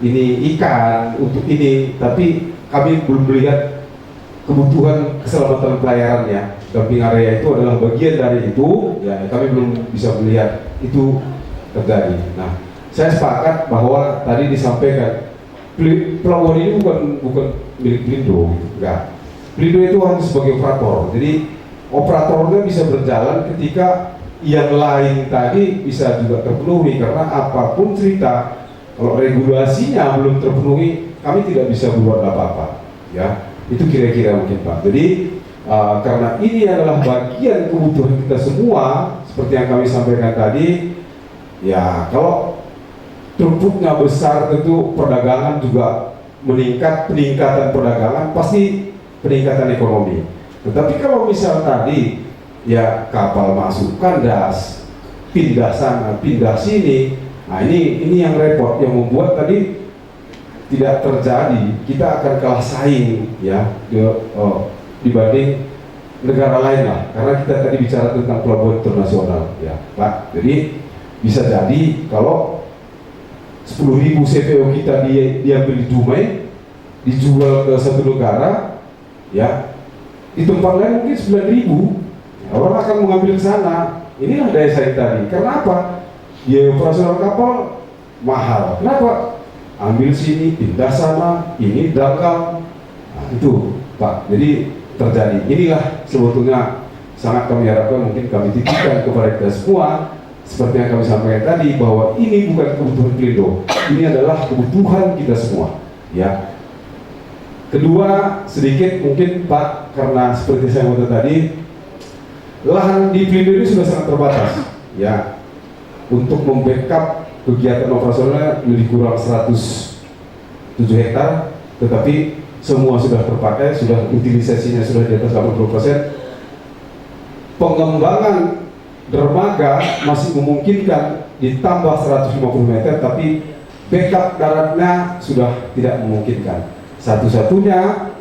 ini ikan, untuk ini, tapi kami belum melihat kebutuhan keselamatan pelayarannya. Dumping area itu adalah bagian dari itu ya, kami belum bisa melihat itu terjadi. Nah saya sepakat bahwa tadi disampaikan pelabuhan ini bukan milik Perindo, enggak. Perindo itu hanya sebagai operator, jadi operatornya bisa berjalan ketika yang lain tadi bisa juga terpenuhi, karena apapun cerita Kalau regulasinya belum terpenuhi, kami tidak bisa berbuat apa-apa. Ya, itu kira-kira mungkin Pak. Jadi karena ini adalah bagian kebutuhan kita semua, seperti yang kami sampaikan tadi, ya kalau tumpuknya besar tentu perdagangan juga meningkat, peningkatan perdagangan pasti peningkatan ekonomi. Tetapi kalau misal tadi ya kapal masuk kandas, pindah sana, pindah sini, nah ini yang repot, yang membuat tadi tidak terjadi. Kita akan kalah saing ya dibanding negara lain lah, karena kita tadi bicara tentang pelabuhan internasional ya Pak. Jadi bisa jadi kalau 10.000 CPO kita diambil di Dumai, dijual ke satu negara ya, di tempat lain mungkin 9.000, orang akan mengambil ke sana. Inilah daya saing tadi. Karena apa? Biaya operasional kapal mahal. Kenapa? Ambil sini, pindah sana, ini dagang. Nah, itu Pak. Jadi terjadi. Inilah sebetulnya sangat kami harapkan, mungkin kami titipkan kepada kita semua, seperti yang kami sampaikan tadi, bahwa ini bukan kebutuhan Pelindo, ini adalah kebutuhan kita semua. Ya. Kedua, sedikit mungkin Pak, karena seperti saya katakan tadi, lahan di Pelindo ini sudah sangat terbatas. Ya, untuk membackup kegiatan operasionalnya lebih kurang 107 hektar, tetapi semua sudah terpakai, sudah utilisasinya sudah di atas 80%. Pengembangan dermaga masih memungkinkan ditambah 150 meter, tapi backup daratnya sudah tidak memungkinkan. Satu-satunya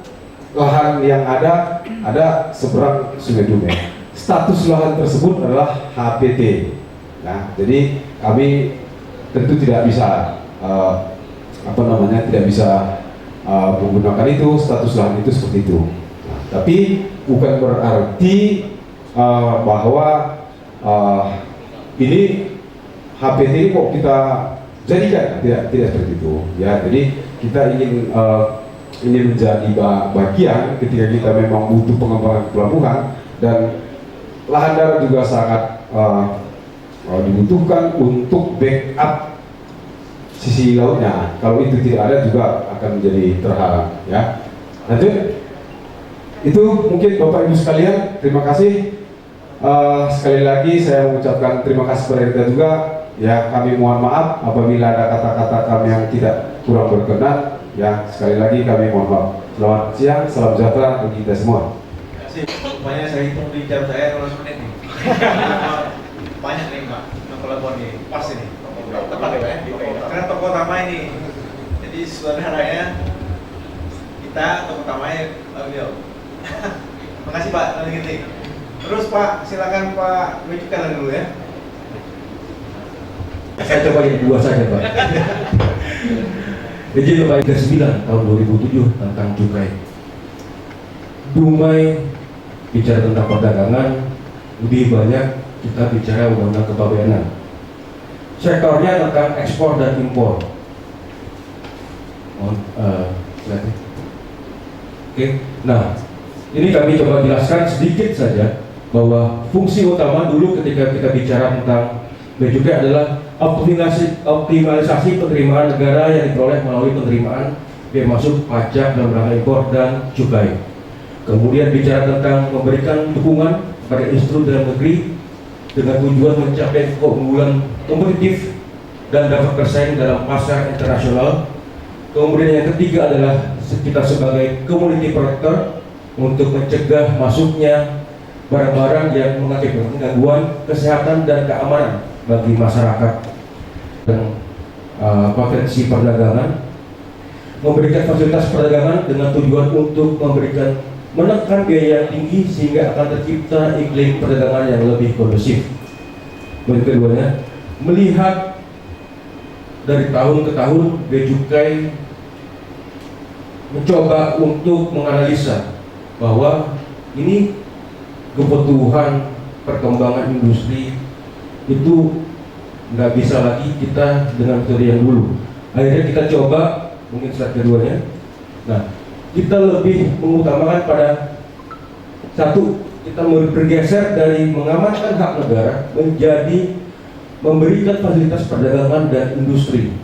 lahan yang ada seberang Sungai Dumai. Status lahan tersebut adalah HPT. Nah, jadi kami tentu tidak bisa tidak bisa menggunakan itu, status lahan itu seperti itu. Nah, tapi bukan berarti bahwa ini HPT ini kok kita jadikan, tidak seperti itu ya. Jadi kita ingin ini menjadi bagian ketika kita memang butuh pengembangan pelabuhan, dan lahan darat juga sangat dibutuhkan untuk backup sisi lautnya. Kalau itu tidak ada juga akan menjadi terhalang ya. Lanjut. Itu mungkin Bapak Ibu sekalian, terima kasih. Sekali lagi saya mengucapkan terima kasih kepada kita juga ya. Kami mohon maaf apabila ada kata-kata kami yang tidak kurang berkenan ya. Sekali lagi kami mohon maaf. Selamat siang, salam sejahtera bagi kita semua. Terima kasih. Rupanya saya hitung di jam saya 12 menit nih. Banyak nih Pak, pelabuhan nih, pas ini. Tepat ya Pak ya? Karena toko utama ini. Jadi saudaranya kita toko utamanya beliau. Terima kasih Pak, nanti gini. Terus Pak, silakan Pak lanjutkan dulu ya. Saya coba yang dua saja Pak. Izin Bapak 39 tahun 2007 tentang cukai. Dumai bicara tentang perdagangan, lebih banyak kita bicara undang-undang kepabeanan. Sektornya tentang ekspor dan impor. Oke. Nah, ini kami coba jelaskan sedikit saja bahwa fungsi utama dulu ketika kita bicara tentang bea cukai adalah optimalisasi penerimaan negara yang diperoleh melalui penerimaan bea masuk, pajak, dan barang impor dan cukai. Kemudian bicara tentang memberikan dukungan pada industri dalam negeri dengan tujuan mencapai keunggulan kompetitif dan dapat bersaing dalam pasar internasional. Kemudian yang ketiga adalah kita sebagai community protector untuk mencegah masuknya barang-barang yang mengakibatkan gangguan kesehatan dan keamanan bagi masyarakat dan potensi perdagangan. Memberikan fasilitas perdagangan dengan tujuan untuk menekan biaya yang tinggi sehingga akan tercipta iklim perdagangan yang lebih kondusif. Yang keduanya, melihat dari tahun ke tahun bea cukai mencoba untuk menganalisa bahwa ini kebutuhan perkembangan industri itu nggak bisa lagi kita dengan metode yang dulu. Akhirnya kita coba, mungkin slide keduanya. Nah, kita lebih mengutamakan pada satu, kita bergeser dari mengamankan hak negara menjadi memberikan fasilitas perdagangan dan industri.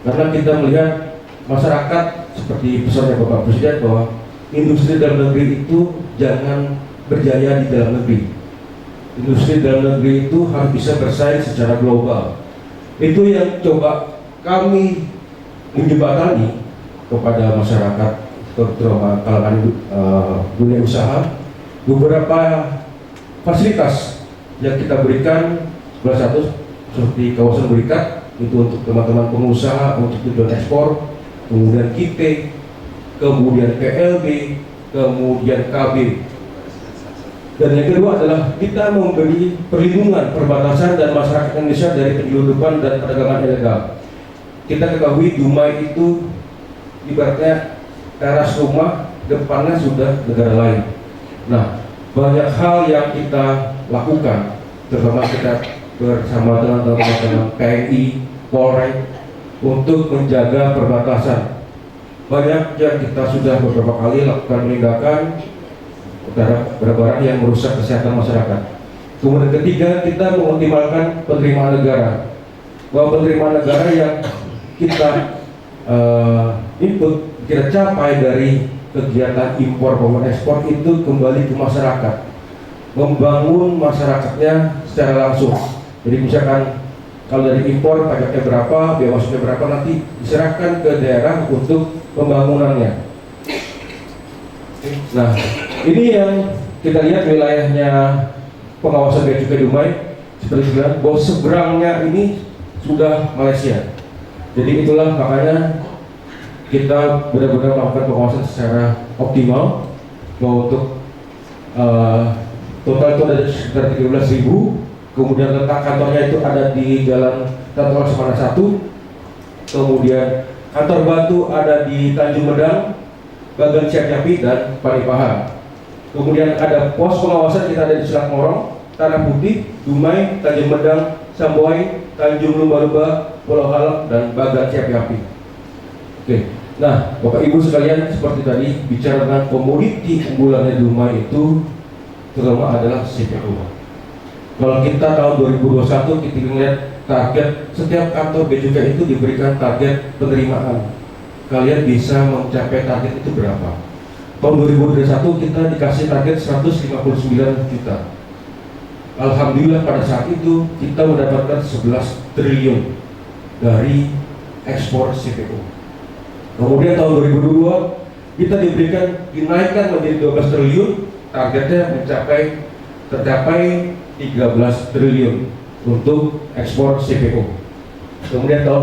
Karena kita melihat masyarakat seperti pesannya Bapak Presiden bahwa industri dalam negeri itu jangan berjaya di dalam negeri. Industri dalam negeri itu harus bisa bersaing secara global. Itu yang coba kami menjembatani kepada masyarakat, terutama kalangan dunia usaha, beberapa fasilitas yang kita berikan. Salah satu seperti kawasan berikat itu untuk teman-teman pengusaha untuk tujuan ekspor, kemudian KIT, kemudian PLB, kemudian KB. Dan yang kedua adalah kita memberi perlindungan perbatasan dan masyarakat Indonesia dari penyelundupan dan perdagangan ilegal. Kita ketahui Dumai itu ibaratnya teras rumah, depannya sudah negara lain. Nah, banyak hal yang kita lakukan, terutama kita bersama dengan teman-teman TNI, Polri untuk menjaga perbatasan. Banyak yang kita sudah beberapa kali lakukan penindakan barang-barang yang merusak kesehatan masyarakat. Kemudian ketiga, kita mengoptimalkan penerimaan negara. Bahwa penerimaan negara yang kita input, kita capai dari kegiatan impor maupun ekspor itu kembali ke masyarakat, membangun masyarakatnya secara langsung. Jadi misalkan kalau dari impor pajaknya berapa, biaya masuknya berapa, nanti diserahkan ke daerah untuk pembangunannya. Nah, ini yang kita lihat wilayahnya pengawasan Bea Cukai Dumai, seperti bilang bahwa seberangnya ini sudah Malaysia. Jadi itulah makanya kita benar-benar melakukan pengawasan secara optimal. Bahwa untuk total itu ada sekitar 13.000. Kemudian letak kantornya itu ada di Jalan Tatoal Semana 1. Kemudian kantor Batu ada di Tanjung Medang, Bagan Siap-Nyapi, dan Panipahan. Kemudian ada pos pengawasan kita ada di Selat Morong, Tanah Putih, Dumai, Tanjung Medang, Samboai, Tanjung Lumba-Lumba, Pulau Halam, dan Bagan Siap-Nyapi. Oke. Nah, Bapak Ibu sekalian, seperti tadi bicara tentang komoditi unggulannya Dumai itu terutama adalah CPO. Kalau kita tahun 2021 kita lihat target setiap kantor Bea Cukai itu diberikan target penerimaan. Kalian bisa mencapai target itu berapa? Tahun 2021 kita dikasih target 159 juta. Alhamdulillah pada saat itu kita mendapatkan 11 triliun dari ekspor CPO. Kemudian tahun 2022 kita dinaikkan menjadi 12 triliun, targetnya tercapai 13 triliun untuk ekspor CPO. Kemudian tahun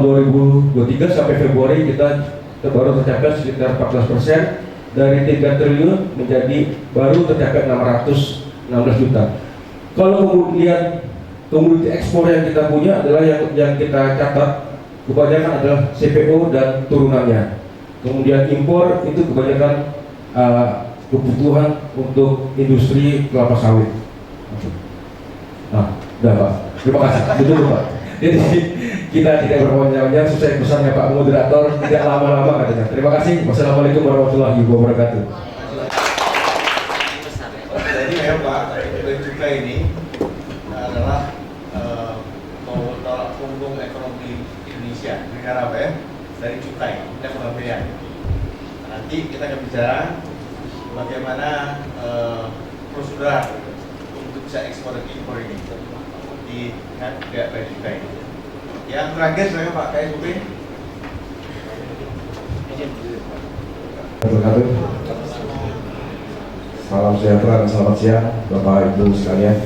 2023 sampai Februari kita baru tercapai sekitar 14%, dari 3 triliun menjadi baru tercapai 616 juta. Kalau kemudian komoditi ekspor yang kita punya adalah yang kita catat kebanyakan adalah CPO dan turunannya. Kemudian impor itu kebanyakan kebutuhan untuk industri kelapa sawit. Nah, udah Pak, terima kasih. Betul Pak. Jadi kita tidak berpanjang-panjang, sesuai pesannya Pak Moderator, tidak lama-lama katanya. Terima kasih. Wassalamualaikum warahmatullahi wabarakatuh. Jadi ya Pak, Bea Cukai ini adalah mau tolak punggung ekonomi Indonesia. Negara apa ya? Dari cukai dan pengembalian. Nanti kita akan bicara bagaimana prosedur untuk bisa ekspor dan impor ini di Bea Cukai. Yang terakhir saya Pak KSUP. Salam sejahtera dan selamat siang Bapak Ibu sekalian.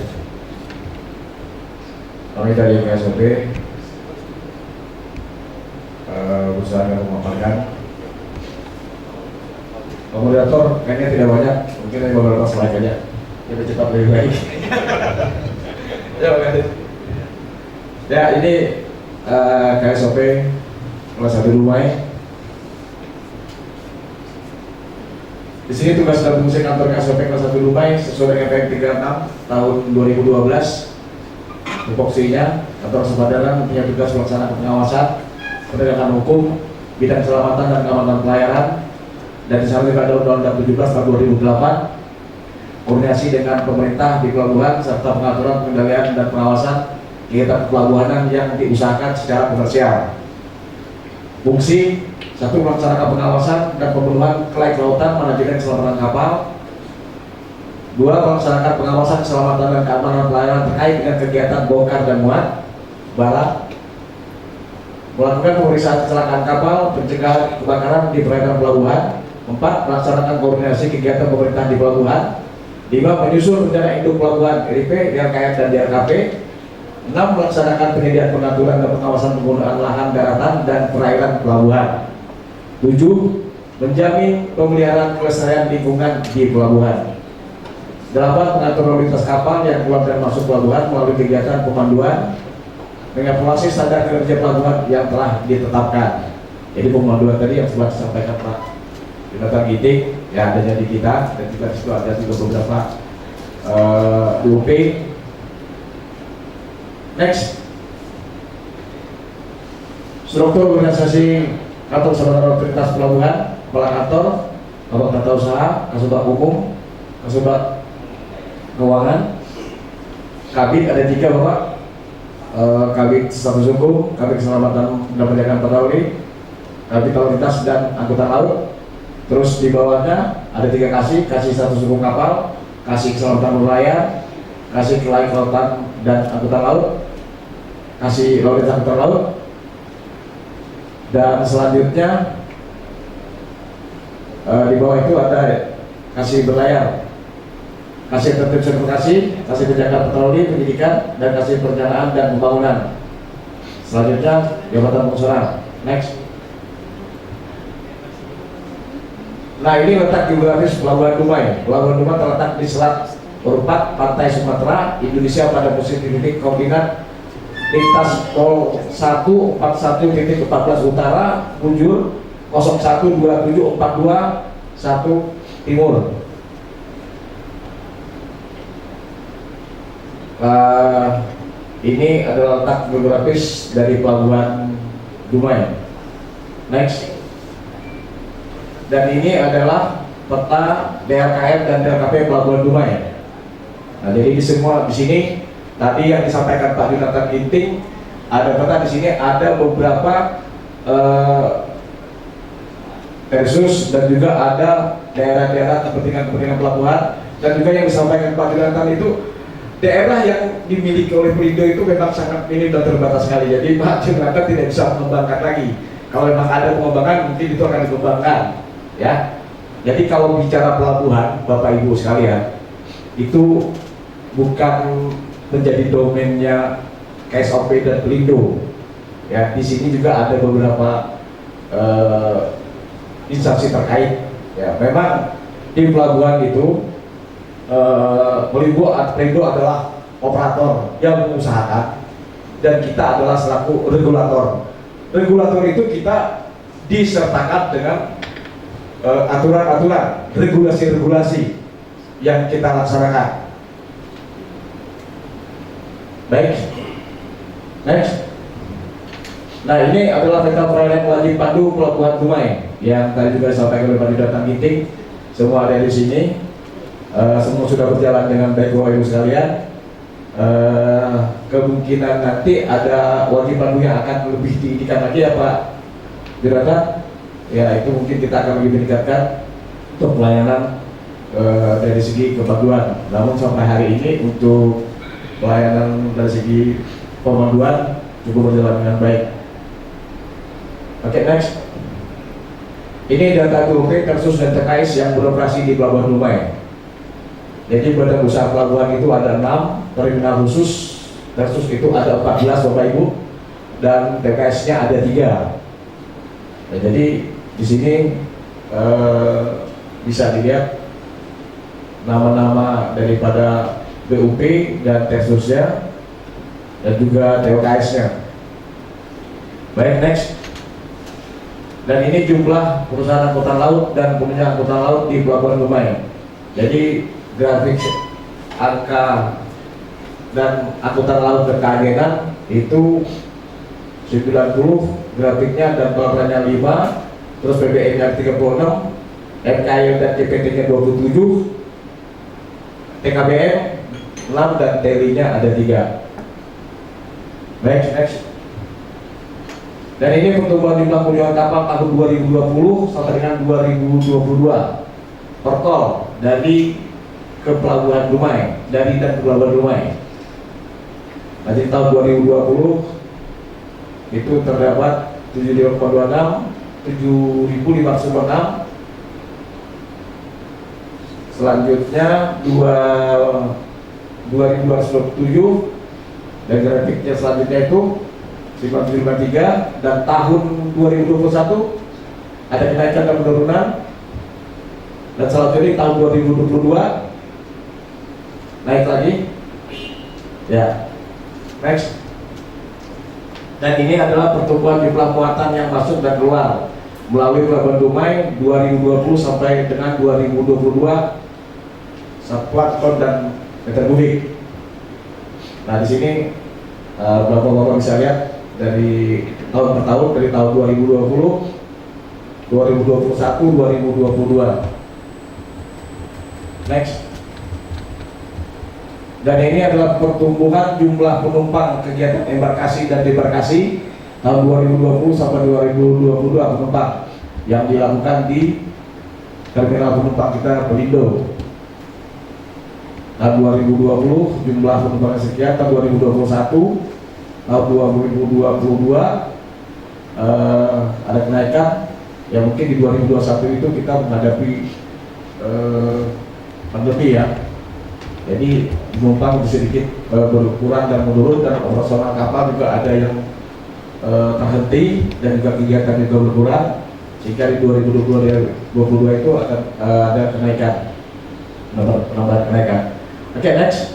Kami dari KSOP berusaha memaparkan. Moderator kayaknya tidak banyak, mungkin saya beberapa slide aja. Kita cepat lebih baik. Ya, makasih. Ya, ini KSOP kelas 1 Dumai. Di sini tugas dan fungsi kantor KSOP kelas 1 Dumai sesuai dengan PM 36 tahun 2012. Tupoksinya, kantor Sebadaran punya tugas pelaksana pengawasan, penegakan hukum, bidang keselamatan dan keamanan pelayaran, dan disampaikan pada Undang-Undang 17 tahun 2008, koordinasi dengan pemerintah di pelabuhan serta pengaturan pengendalian dan pengawasan kegiatan pelabuhanan yang diusahakan secara komersial. Fungsi: 1. Melaksanakan pengawasan dan pemenuhan kelayak kelautan, manajemen keselamatan kapal. 2. Melaksanakan pengawasan keselamatan dan keamanan pelayaran terkait dengan kegiatan bongkar dan muat barang. Melakukan pemeriksaan kecelakaan kapal, pencegahan kebakaran di perairan pelabuhan. 4. Melaksanakan koordinasi kegiatan pemerintah di pelabuhan. 5. Menyusun rencana induk pelabuhan RIP, DRKF dan DRKP. 6. Melaksanakan penyediaan pengaturan dan pengawasan penggunaan lahan daratan dan perairan pelabuhan. 7. Menjamin pemeliharaan kelestarian lingkungan di pelabuhan. 8. Mengatur lalu lintas kapal yang keluar dan masuk pelabuhan melalui kegiatan pemanduan, mengevaluasi standar kinerja pelabuhan yang telah ditetapkan. Jadi pemanduan tadi yang sudah disampaikan Pak Jonathan Ginting, ya adanya di kita, dan juga di situ ada juga beberapa UP. Next, struktur organisasi kantor saudara otoritas pelabuhan: kepala kantor, bapak tata usaha, kasubag umum, kasubag keuangan, kabit ada 3 bapak, kabit status hukum, kabit keselamatan dan penjagaan patroli, kabit lalu lintas dan angkutan laut. Terus di bawahnya ada 3 kasih status hukum kapal, kasih keselamatan berlayar, kasih kelayak kelautan dan angkutan laut, kasih lalu lintas angkutan laut. Dan selanjutnya di bawah itu ada kasih berlayar, kasih tertib sertifikasi, kasih penjagaan patroli, pendidikan, dan kasih perencanaan dan pembangunan. Selanjutnya jabatan pengurus. Next. Nah, ini letak geografis Pelabuhan Dumai. Pelabuhan Dumai terletak di Selat Urpat, Pantai Sumatera, Indonesia pada posisi titik koordinat lintas 0141.14 utara, bujur 012742 timur. Ini adalah letak geografis dari Pelabuhan Dumai. Next. Dan ini adalah peta DRKF dan DRKP Pelabuhan Dumai. Nah, jadi di sini tadi yang disampaikan Pak Jonathan Ginting, ada peta di sini, ada beberapa versus dan juga ada daerah-daerah kepentingan pelabuhan, dan juga yang disampaikan Pak Jonathan itu daerah yang dimiliki oleh Pelindo itu memang sangat minim dan terbatas sekali. Jadi Pak Jonathan tidak bisa mengembangkan lagi. Kalau memang ada pengembangan, mungkin itu akan dikembangkan, ya. Jadi kalau bicara pelabuhan, Bapak Ibu sekalian, itu bukan menjadi domainnya KSOP dan Pelindo. Ya, di sini juga ada beberapa instansi terkait. Ya, memang di pelabuhan itu Pelindo adalah operator yang mengusahakan, dan kita adalah selaku regulator. Regulator itu kita disertakan dengan aturan-aturan, regulasi-regulasi yang kita laksanakan. Baik, next. Nah, ini adalah peta perairan wajib pandu Pelabuhan Dumai yang tadi juga disampaikan oleh Pak Jonathan Ginting. Semua ada di sini. Semua sudah berjalan dengan baik, Bapak Ibu sekalian. Kemungkinan nanti ada wajib pandu yang akan lebih ditinggikan lagi, ya Pak Jonathan. Ya, itu mungkin kita akan lebih meningkatkan untuk pelayanan dari segi kepanduan. Namun sampai hari ini untuk pelayanan dari segi pemanduan cukup berjalan dengan baik. Oke, next. Ini data GOP Tersus dan TKS yang beroperasi di Pelabuhan Dumai. Jadi badan usaha pelabuhan itu ada 6, terminal khusus Tersus itu ada 14, Bapak Ibu, dan TKS-nya ada 3. Nah, jadi di sini bisa dilihat nama-nama daripada BUP dan Tersusnya dan juga TKS-nya. Baik, next. Dan ini jumlah perusahaan angkutan laut dan punya angkutan laut di Pelabuhan Dumai. Jadi grafik angka dan angkutan laut berkeagenan itu 90, grafiknya dan pelabuhannya 5, terus PBM-nya 36, MKM dan TPT-nya 27, TKBM 6, dan TLI-nya ada 3. Next. Dan ini pertumbuhan jumlah kunjungan kapal tahun 2020 sampai dengan 2022 per tol dari ke Pelabuhan Dumai, dari dan ke Pelabuhan Dumai. Nah, di tahun 2020 itu terdapat 7526, 7506. Selanjutnya 2227, dan grafiknya selanjutnya itu 5753, dan tahun 2021 ada kenaikan dan penurunan, dan selanjutnya tahun 2022 naik lagi ya. Next. Dan ini adalah pertumbuhan jumlah muatan yang masuk dan keluar melalui Pelabuhan Dumai 2020 sampai dengan 2022 satuan ton dan meter kubik. Nah, di sini Bapak-bapak bisa lihat dari tahun ke tahun, dari tahun 2020, 2021, 2022. Next. Dan ini adalah pertumbuhan jumlah penumpang kegiatan embarkasi dan debarkasi tahun 2020 sampai 2022 penumpang yang dilakukan di terminal penumpang kita Pelindo. Tahun 2020 jumlah penumpang sekian, tahun 2021, tahun 2022 ada kenaikan. Ya mungkin di 2021 itu kita menghadapi pandemi ya. Jadi penumpang sedikit berkurang dan menurun, dan operasional kapal juga ada yang terhenti dan juga kegiatan juga berkurang, sehingga di 2022 itu akan ada kenaikan, penambahan kenaikan. Oke, next.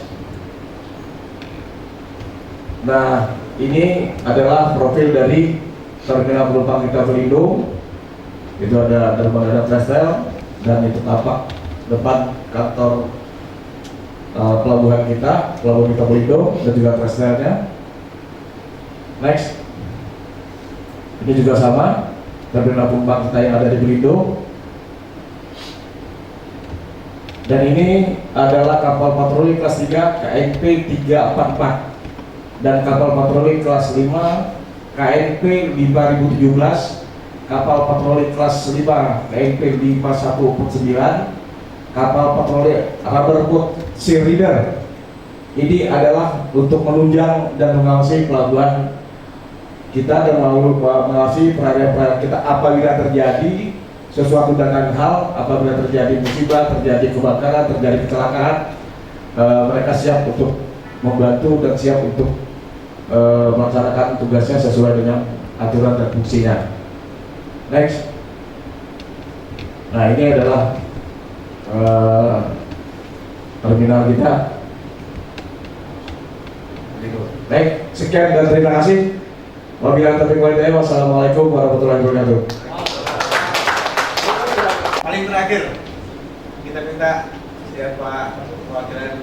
Nah, ini adalah profil dari terminal penumpang kita Pelindo. Itu ada dermaga Trestel, dan itu tampak depan kantor pelabuhan kita Pelindo, dan juga Trestelnya. Next. Ini juga sama, terminal penumpang kita yang ada di Pelindo. Dan ini adalah kapal patroli kelas 3 KNP 344 dan kapal patroli kelas 5 KNP 5017, kapal patroli kelas 5 KNP 5149, kapal patroli rubber boat sea reader. Ini adalah untuk menunjang dan mengawasi pelabuhan kita dan mengawasi perairan kita apabila terjadi sesuatu dengan hal, apabila terjadi musibah, terjadi kebakaran, terjadi kecelakaan, mereka siap untuk membantu dan siap untuk melaksanakan tugasnya sesuai dengan aturan dan fungsinya. Next. Nah, ini adalah terminal kita. Baik, sekian dan terima kasih. Wabillahi taufiq wal hidayah. Wassalamualaikum warahmatullahi wabarakatuh. Paling terakhir kita minta setiap Pak perwakilan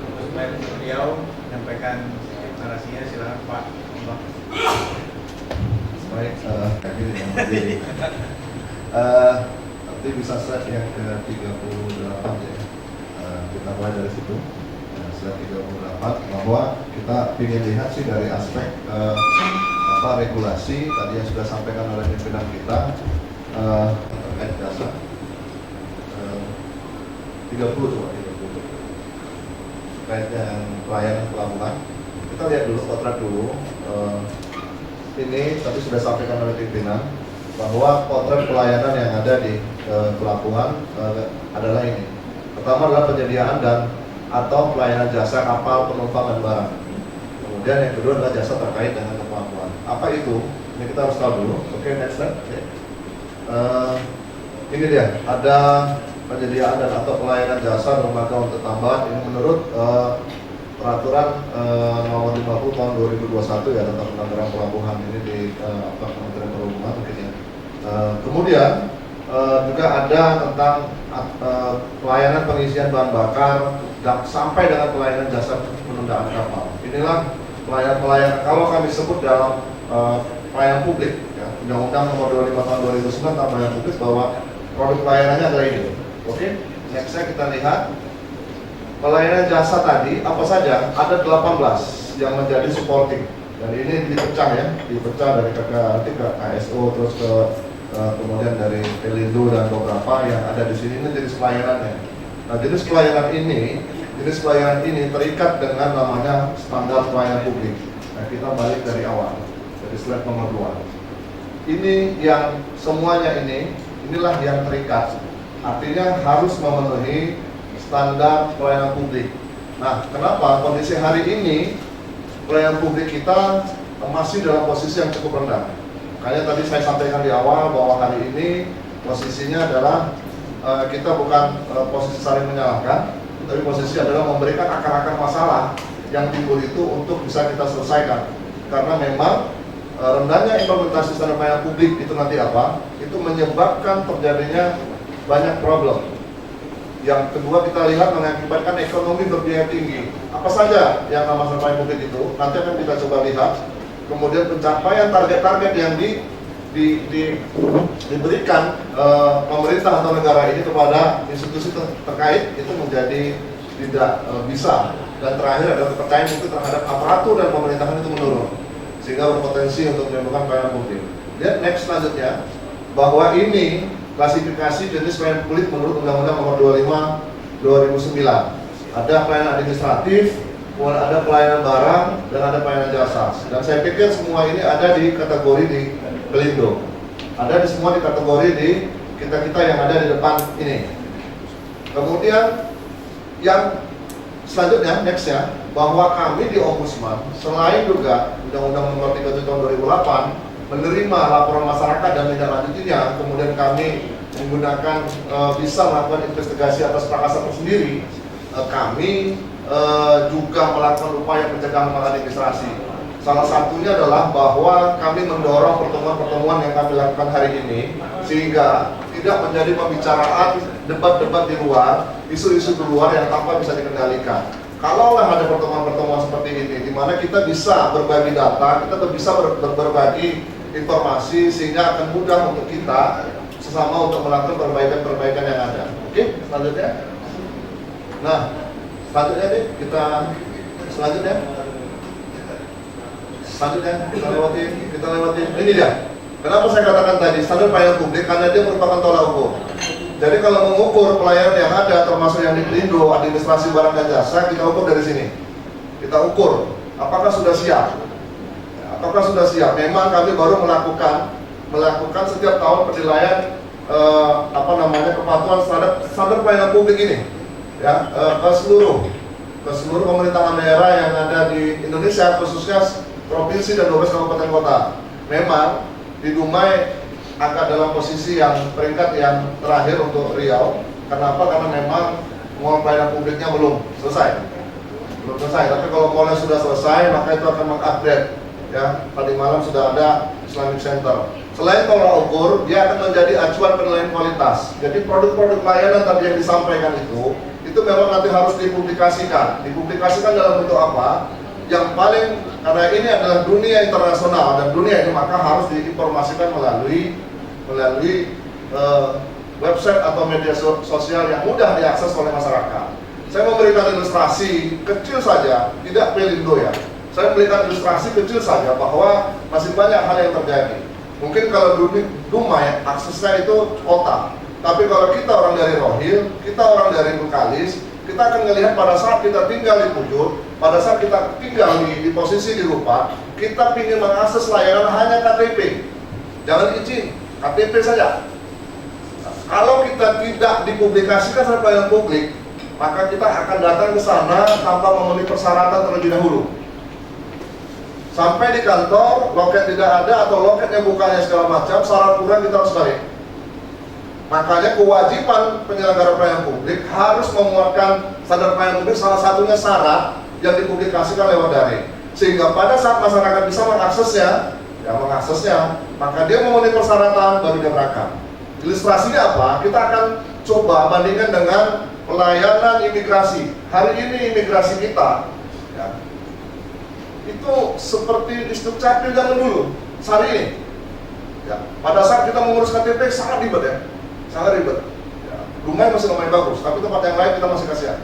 beliau menyampaikan narasinya. Silakan Pak. Baik, nanti bisa slide yang ke 38 ya. Kita mulai dari situ. Slide 38, bahwa kita ingin lihat sih dari aspek regulasi tadi yang sudah sampaikan oleh pimpinan kita terkait dasar 30 terkait dengan pelayanan pelabuhan. Kita lihat dulu kontrak dulu. Ini tadi sudah sampaikan oleh pimpinan bahwa kontrak pelayanan yang ada di pelabuhan adalah ini. Pertama adalah penyediaan dan atau pelayanan jasa kapal, penumpang dan barang. Kemudian yang kedua adalah jasa terkait dengan pelabuhan. Apa itu? Ini kita harus tahu dulu. Oke, next slide. Ini dia, ada penyediaan dan atau pelayanan jasa lembaga untuk tambahan. Ini menurut peraturan nomor 50 tahun 2021 ya, tentang penyelenggaraan pelabuhan ini di Kementerian Perhubungan mungkin ya. Kemudian juga ada tentang pelayanan pengisian bahan bakar sampai dengan pelayanan jasa penundaan kapal. Inilah pelayanan kalau kami sebut dalam pelayanan publik ya, Undang-Undang Nomor 25 Tahun 2009 tentang pelayanan publik, bahwa produk pelayanannya adalah ini. Oke, nextnya kita lihat pelayanan jasa tadi apa saja. Ada 18 yang menjadi supporting. Dan ini dipecah ya, dipecah dari nanti ke KSO terus ke kemudian dari Pelindo dan beberapa yang ada di sini. Ini jenis pelayanannya. Nah, jenis pelayanan ini terikat dengan namanya standar pelayanan publik. Nah, kita balik dari awal, dari slide nomor 2. Ini yang semuanya inilah yang terikat. Artinya harus memenuhi standar pelayanan publik. Nah, kenapa kondisi hari ini pelayanan publik kita masih dalam posisi yang cukup rendah? Makanya tadi saya sampaikan di awal bahwa hari ini posisinya adalah kita bukan posisi saling menyalahkan, tapi posisi adalah memberikan akar-akar masalah yang timbul itu untuk bisa kita selesaikan. Karena memang rendahnya implementasi standar pelayanan publik itu nanti apa? Itu menyebabkan terjadinya banyak problem. Yang kedua, kita lihat mengakibatkan ekonomi berbiaya tinggi. Apa saja yang nama standar pelayanan publik itu? Nanti akan kita coba lihat. Kemudian pencapaian target-target yang diberikan pemerintah atau negara ini kepada institusi terkait itu menjadi tidak bisa. Dan terakhir adalah kepercayaan itu terhadap aparatur dan pemerintahan itu menurun, sehingga berpotensi untuk menimbulkan pelayanan publik. Lihat next selanjutnya, bahwa ini klasifikasi jenis pelayanan publik menurut Undang-Undang Nomor 25 2009. Ada pelayanan administratif, kemudian ada pelayanan barang, dan ada pelayanan jasa. Dan saya pikir semua ini ada di kategori di Pelindo. Ada semua di kategori di kita-kita yang ada di depan ini. Kemudian yang selanjutnya, nextnya, bahwa kami di Ombudsman, selain juga Undang-Undang Nomor 37 Tahun 2008 menerima laporan masyarakat dan menindaklanjutinya, kemudian kami menggunakan bisa melakukan investigasi atas prakasa tersendiri, kami juga melakukan upaya pencegahan maladministrasi. Salah satunya adalah bahwa kami mendorong pertemuan-pertemuan yang kami lakukan hari ini, sehingga tidak menjadi pembicaraan debat-debat di luar, isu-isu di luar yang tanpa bisa dikendalikan. Kalau ada pertemuan-pertemuan seperti ini, di mana kita bisa berbagi data, kita bisa berbagi informasi, sehingga akan mudah untuk kita sesama untuk melakukan perbaikan-perbaikan yang ada. Oke, selanjutnya. Nah, selanjutnya nih, selanjutnya kita lewati ini dia. Kenapa saya katakan tadi standar pelayanan publik? Karena dia merupakan tolak ukur. Jadi kalau mengukur pelayanan yang ada, termasuk yang di Pelindo, administrasi barang dan jasa, kita ukur dari sini. Kita ukur apakah sudah siap. Apakah sudah siap? Memang kami baru melakukan setiap tahun penilaian kepatuhan standar pelayanan publik ini, ya, ke seluruh pemerintahan daerah yang ada di Indonesia, khususnya provinsi dan 12 kabupaten kota. Memang di Dumai agak dalam posisi yang peringkat yang terakhir untuk Riau. Kenapa? Karena memang mall pelayanan publiknya belum selesai. Tapi kalau mallnya sudah selesai, maka itu akan mengupgrade. Ya, tadi malam sudah ada Islamic Center. Selain tolak ukur, dia akan menjadi acuan penilaian kualitas. Jadi produk-produk layanan tadi yang disampaikan itu memang nanti harus dipublikasikan. Dipublikasikan dalam bentuk apa? Yang paling, karena ini adalah dunia internasional dan dunia ini, maka harus diinformasikan melalui website atau media sosial yang mudah diakses oleh masyarakat. Saya memberikan ilustrasi kecil saja, tidak Pelindo ya. Saya memberikan ilustrasi kecil saja bahwa masih banyak hal yang terjadi. Mungkin kalau Dumai aksesnya itu kota, tapi kalau kita orang dari Rohil, kita orang dari Bengkalis, kita akan melihat pada saat kita tinggal di Pucur, pada saat kita tinggal di posisi di Rupa, kita ingin mengakses layanan hanya KTP. Jangan izin, KTP saja. Kalau kita tidak dipublikasikan sebagai pelayanan publik, maka kita akan datang ke sana tanpa memenuhi persyaratan terlebih dahulu. Sampai di kantor, loket tidak ada atau loketnya bukannya segala macam, syarat kurang kita harus balik. Makanya kewajiban penyelenggara pelayanan publik harus memuatkan standar pelayanan publik, salah satunya syarat yang dipublikasikan lewat daring. Sehingga pada saat masyarakat bisa mengaksesnya, maka dia memenuhi persyaratan baru dia berangkat. Ilustrasinya apa? Kita akan coba bandingkan dengan pelayanan imigrasi. Hari ini imigrasi kita, ya, itu seperti di Dukcapil zaman dulu, hari ini. Ya, pada saat kita mengurus KTP sangat ribet ya. Sangat ribet. Ya, Dumai masih lumayan bagus, tapi tempat yang lain kita masih kasihan.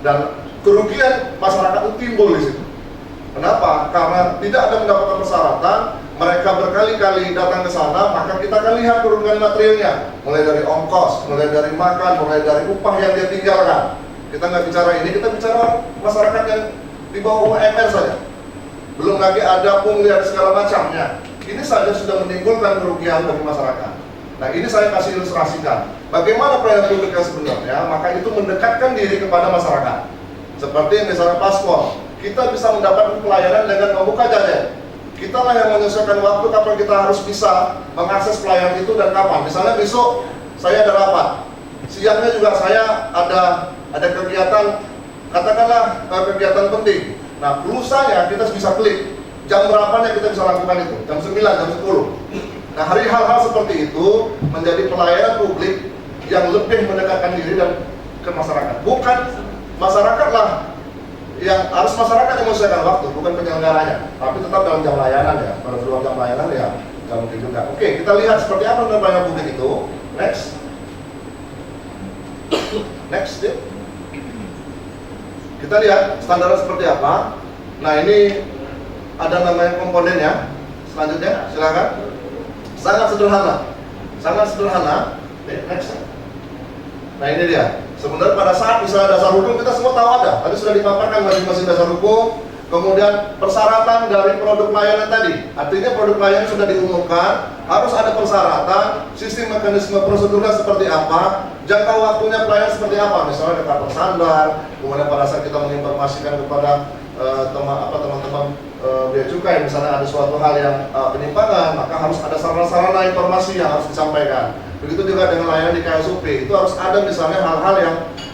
Dan kerugian masyarakat itu timbul di situ. Kenapa? Karena tidak ada mendapatkan persyaratan, mereka berkali-kali datang ke sana, maka kita akan lihat kerugian materialnya, mulai dari ongkos, mulai dari makan, mulai dari upah yang dia tinggalkan. Kita nggak bicara ini, kita bicara masyarakat yang di bawah UMR saja. Belum lagi ada pungli dan segala macamnya. Ini saja sudah menimbulkan kerugian bagi masyarakat. Nah, ini saya kasih ilustrasikan bagaimana pelayanan publik yang sebenarnya, maka itu mendekatkan diri kepada masyarakat. Seperti misalnya paspor, kita bisa mendapatkan pelayanan dengan membuka jajan. Kita lah yang menyesuaikan waktu kapan kita harus bisa mengakses pelayanan itu dan kapan. Misalnya besok saya ada rapat, siangnya juga saya ada kegiatan, katakanlah kegiatan penting. Nah, pulsanya kita bisa klik jam berapanya kita bisa lakukan itu, jam 9, jam 10. Nah, hal-hal seperti itu menjadi pelayanan publik yang lebih mendekatkan diri dan ke masyarakat. Bukan masyarakat lah yang harus masyarakat yang menyesuaikan waktu, bukan penyelenggaranya, tapi tetap dalam jam layanan ya. Pada ruang jam layanan ya, jam mungkin juga. Oke, kita lihat seperti apa pelayanan publik itu. Next, next deh. Kita lihat standar seperti apa. Nah, ini ada namanya komponennya. Selanjutnya, silakan. Sangat sederhana, sangat sederhana. Oke, next. Nah, ini dia. Sebenarnya pada saat misalnya dasar hukum kita semua tahu ada. Tadi sudah dipaparkan masing-masing dasar hukum. Kemudian persyaratan dari produk layanan tadi. Artinya produk layanan sudah diumumkan, harus ada persyaratan, sistem mekanisme prosedurnya seperti apa, jangka waktunya pelayanan seperti apa. Misalnya ada kata standar, kemudian pada saat kita menginformasikan kepada teman-teman bea cukai, misalnya ada suatu hal yang penyimpangan, maka harus ada sarana-sarana informasi yang harus disampaikan. Begitu juga dengan layanan di KSOP, itu harus ada misalnya hal-hal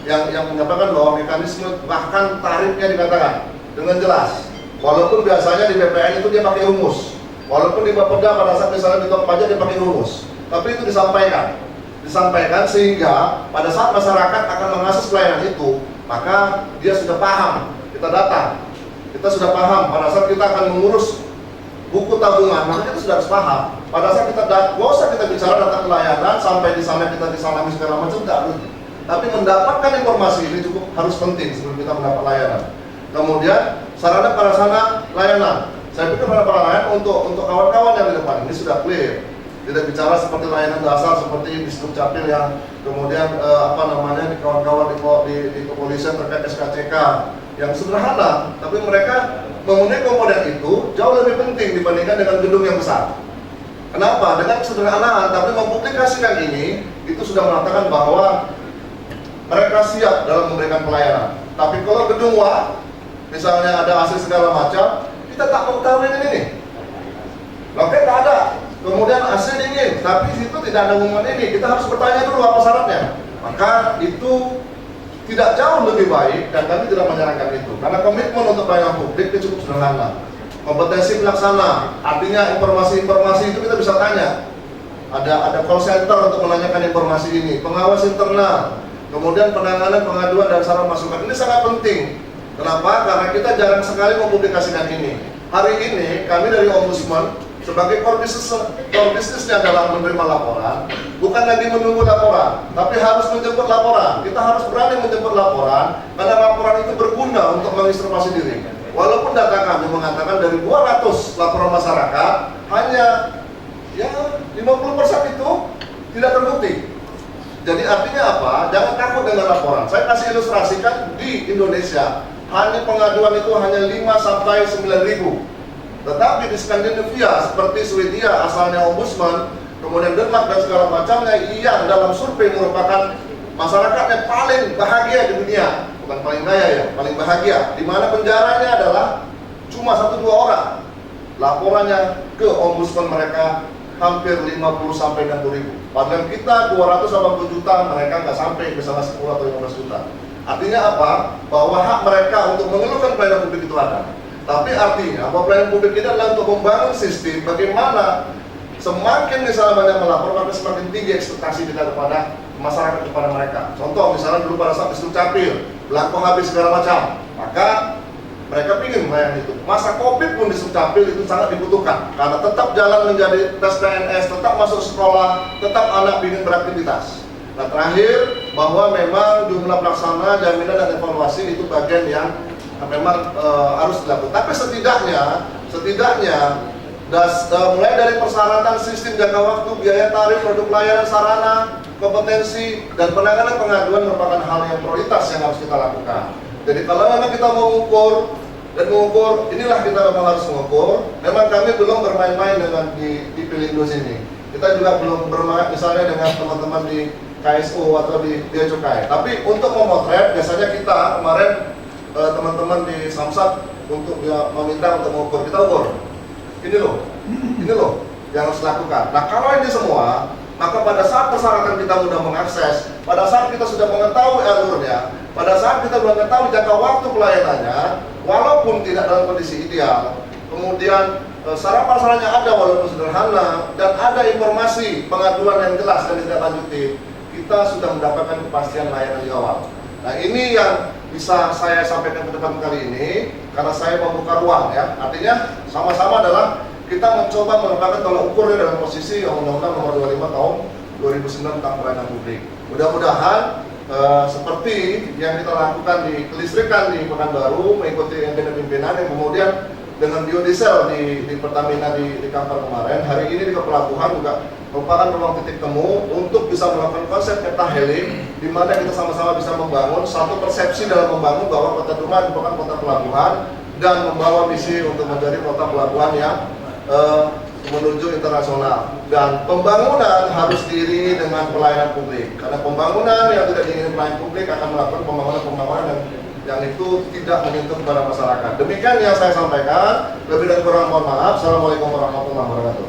yang menyatakan bahwa mekanisme bahkan tarifnya dikatakan dengan jelas. Walaupun biasanya di BPN itu dia pakai rumus, walaupun di Bapeda pada saat misalnya di Tok Pajak dia pakai rumus, tapi itu disampaikan sehingga pada saat masyarakat akan mengakses pelayanan itu, maka dia sudah paham. Kita datang, kita sudah paham pada saat kita akan mengurus buku tabungan, maka kita sudah harus paham. Pada saat kita nggak usah kita bicara datang pelayanan sampai di sana kita disalami segala macam, tidak perlu. Tapi mendapatkan informasi ini cukup harus penting sebelum kita mendapat layanan. Kemudian sarana prasarana layanan. Saya pikir para layanan untuk kawan-kawan yang di depan ini sudah clear. Tidak bicara seperti layanan dasar seperti di Dukcapil yang kemudian di kawan-kawan di kepolisian terkait SKCK yang sederhana, tapi mereka memenuhi komponen itu jauh lebih penting dibandingkan dengan gedung yang besar. Kenapa? Dengan kesederhanaan, tapi mempublikasikan ini, itu sudah mengatakan bahwa mereka siap dalam memberikan pelayanan. Tapi kalau gedung wah, misalnya ada AC segala macam, kita tak mau tahu ini. Loket tak ada, kemudian AC dingin, tapi di situ tidak ada umuman ini. Kita harus bertanya dulu apa syaratnya. Maka itu tidak jauh lebih baik dan kami tidak menyarankan itu karena komitmen untuk pelayanan publik itu cukup sederhana. Kompetensi pelaksana, artinya informasi-informasi itu kita bisa tanya. Ada call center untuk menanyakan informasi ini, pengawas internal, kemudian penanganan pengaduan dan saran masukan. Ini sangat penting. Kenapa? Karena kita jarang sekali mempublikasikan ini. Hari ini kami dari Ombudsman sebagai core bisnisnya adalah menerima laporan, bukan lagi menunggu laporan, tapi harus menjemput laporan. Kita harus berani menjemput laporan, karena laporan itu berguna untuk menginformasi diri. Walaupun data kami mengatakan dari 200 laporan masyarakat, hanya 50% itu tidak terbukti. Jadi artinya apa? Jangan takut dengan laporan. Saya kasih ilustrasikan di Indonesia, hanya pengaduan itu hanya 5-9 ribu. Tetapi di Skandinavia seperti Swedia asalnya Ombudsman, kemudian Denmark dan segala macamnya, yang dalam survei merupakan masyarakatnya paling bahagia di dunia, bukan paling kaya ya, paling bahagia. Di mana penjaranya adalah cuma 1-2 orang. Laporannya ke Ombudsman mereka hampir 50-60 ribu. Padahal kita 280 juta, mereka nggak sampai misalnya 10 atau 15 juta. Artinya apa? Bahwa hak mereka untuk mengeluhkan pelayanan publik itu ada. Tapi artinya bahwa pelayanan publik ini adalah untuk membangun sistem bagaimana semakin misalnya banyak melapor, maka semakin tinggi ekspektasi kita kepada masyarakat, kepada mereka. Contoh misalnya dulu pada saat di Dukcapil, belangko habis segala macam, maka mereka ingin melayani itu. Masa Covid pun di Dukcapil itu sangat dibutuhkan, karena tetap jalan menjadi tes PNS, tetap masuk sekolah, tetap anak ingin beraktivitas. Nah terakhir, bahwa memang jumlah pelaksana, jaminan dan evaluasi itu bagian yang memang harus dilakukan. Tapi setidaknya mulai dari persyaratan sistem jangka waktu, biaya tarif, produk layanan, sarana, kompetensi, dan penanganan pengaduan merupakan hal yang prioritas yang harus kita lakukan. Jadi kalau memang kita mau mengukur, inilah kita memang harus mengukur. Memang kami belum bermain-main dengan di Pelindo sini. Kita juga belum bermain misalnya dengan teman-teman di KSO atau di Bea Cukai. Tapi untuk memotret, biasanya kita kemarin teman-teman di Samsat untuk dia meminta untuk mengukur, kita ukur. Ini loh yang harus dilakukan. Nah kalau ini semua, maka pada saat persyaratan kita mudah mengakses, pada saat kita sudah mengetahui alurnya, pada saat kita sudah mengetahui jangka waktu pelayanannya, walaupun tidak dalam kondisi ideal, kemudian syarat pasalnya ada walaupun sederhana, dan ada informasi pengaduan yang jelas dan ditindaklanjuti, kita sudah mendapatkan kepastian layanan di awal. Nah ini yang bisa saya sampaikan ke depan kali ini, karena saya membuka ruang ya. Artinya sama-sama adalah kita mencoba merupakan tolak ukurnya dalam posisi Undang-Undang Nomor 25 Tahun 2009 tentang pelayanan publik. Mudah-mudahan seperti yang kita lakukan di kelistrikan di Pekanbaru, mengikuti pimpinan yang kemudian dengan biodiesel di Pertamina di Kampar kemarin, hari ini di pelabuhan juga merupakan ruang titik temu untuk bisa melakukan konsep pentahelik, di mana kita sama-sama bisa membangun satu persepsi dalam membangun bahwa Kota Dumai merupakan kota pelabuhan dan membawa misi untuk menjadi kota pelabuhan yang menuju internasional. Dan pembangunan harus diiringi dengan pelayanan publik, karena pembangunan yang tidak diiringi pelayanan publik akan melakukan pembangunan yang itu tidak menyentuh kepada masyarakat. Demikian yang saya sampaikan. Lebih dan kurang mohon maaf. Assalamualaikum warahmatullahi wabarakatuh.